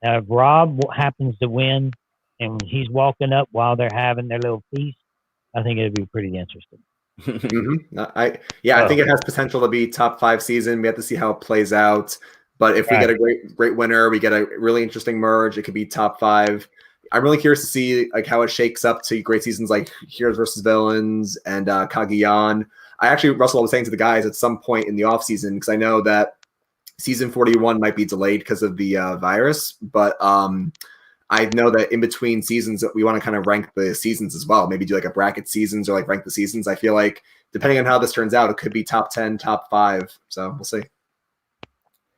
Now, if Rob happens to win and he's walking up while they're having their little feast, I think it'd be pretty interesting. I think it has potential to be top 5 season. We have to see how it plays out. But if we get a great winner, we get a really interesting merge. It could be top 5. I'm really curious to see how it shakes up to great seasons like Heroes versus Villains and Kaguyan. Russell, I was saying to the guys at some point in the off season, because I know that season 41 might be delayed because of the virus, but I know that in between seasons that we want to kind of rank the seasons as well. Maybe do a bracket seasons or rank the seasons. I feel like depending on how this turns out, it could be top 10, top 5. So we'll see.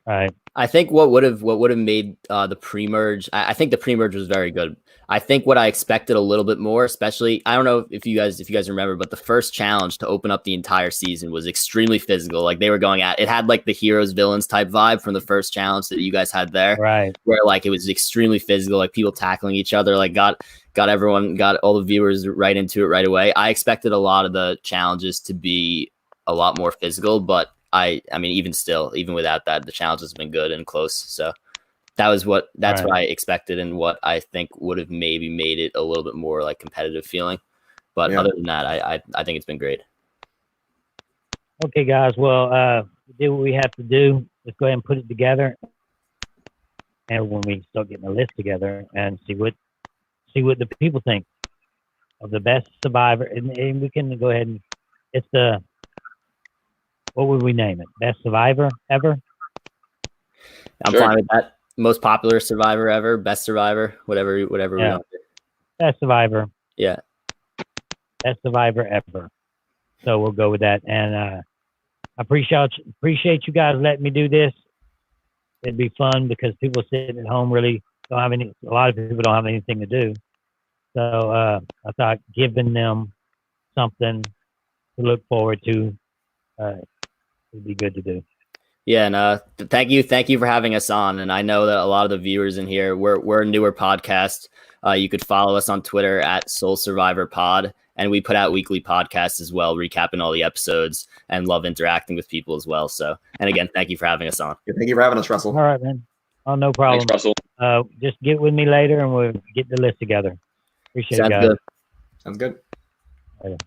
All right. I think what would have made the pre-merge. I think the pre-merge was very good. I think what I expected a little bit more, especially, I don't know if you guys remember, but the first challenge to open up the entire season was extremely physical. They were going at it, had the heroes villains type vibe from the first challenge that you guys had there, right? Where it was extremely physical, people tackling each other, got all the viewers right into it right away. I expected a lot of the challenges to be a lot more physical, but I mean, even without that, the challenge has been good and close. So that's what I expected, and what I think would have maybe made it a little bit more competitive feeling. But other than that, I think it's been great. Okay, guys. Well, we did what we have to do. Let's go ahead and put it together, and when we start getting a list together and see what the people think of the best survivor, and we can go ahead and it's the. What would we name it? Best survivor ever? I'm fine with that. Most popular survivor ever, best survivor, whatever we want. Best survivor. Yeah. Best survivor ever. So we'll go with that. And I appreciate you guys letting me do this. It'd be fun because people sitting at home really don't have a lot of people don't have anything to do. So I thought giving them something to look forward to would be good to do. Yeah, and thank you for having us on. And I know that a lot of the viewers in here, we're a newer podcast. You could follow us on Twitter at Soul Survivor Pod, and we put out weekly podcasts as well, recapping all the episodes, and love interacting with people as well. So, and again, thank you for having us on. Thank you for having us, Russell. All right, man. Oh, no problem. Thanks, Russell. Just get with me later, and we'll get the list together. Appreciate it, guys. Good. Sounds good. Later.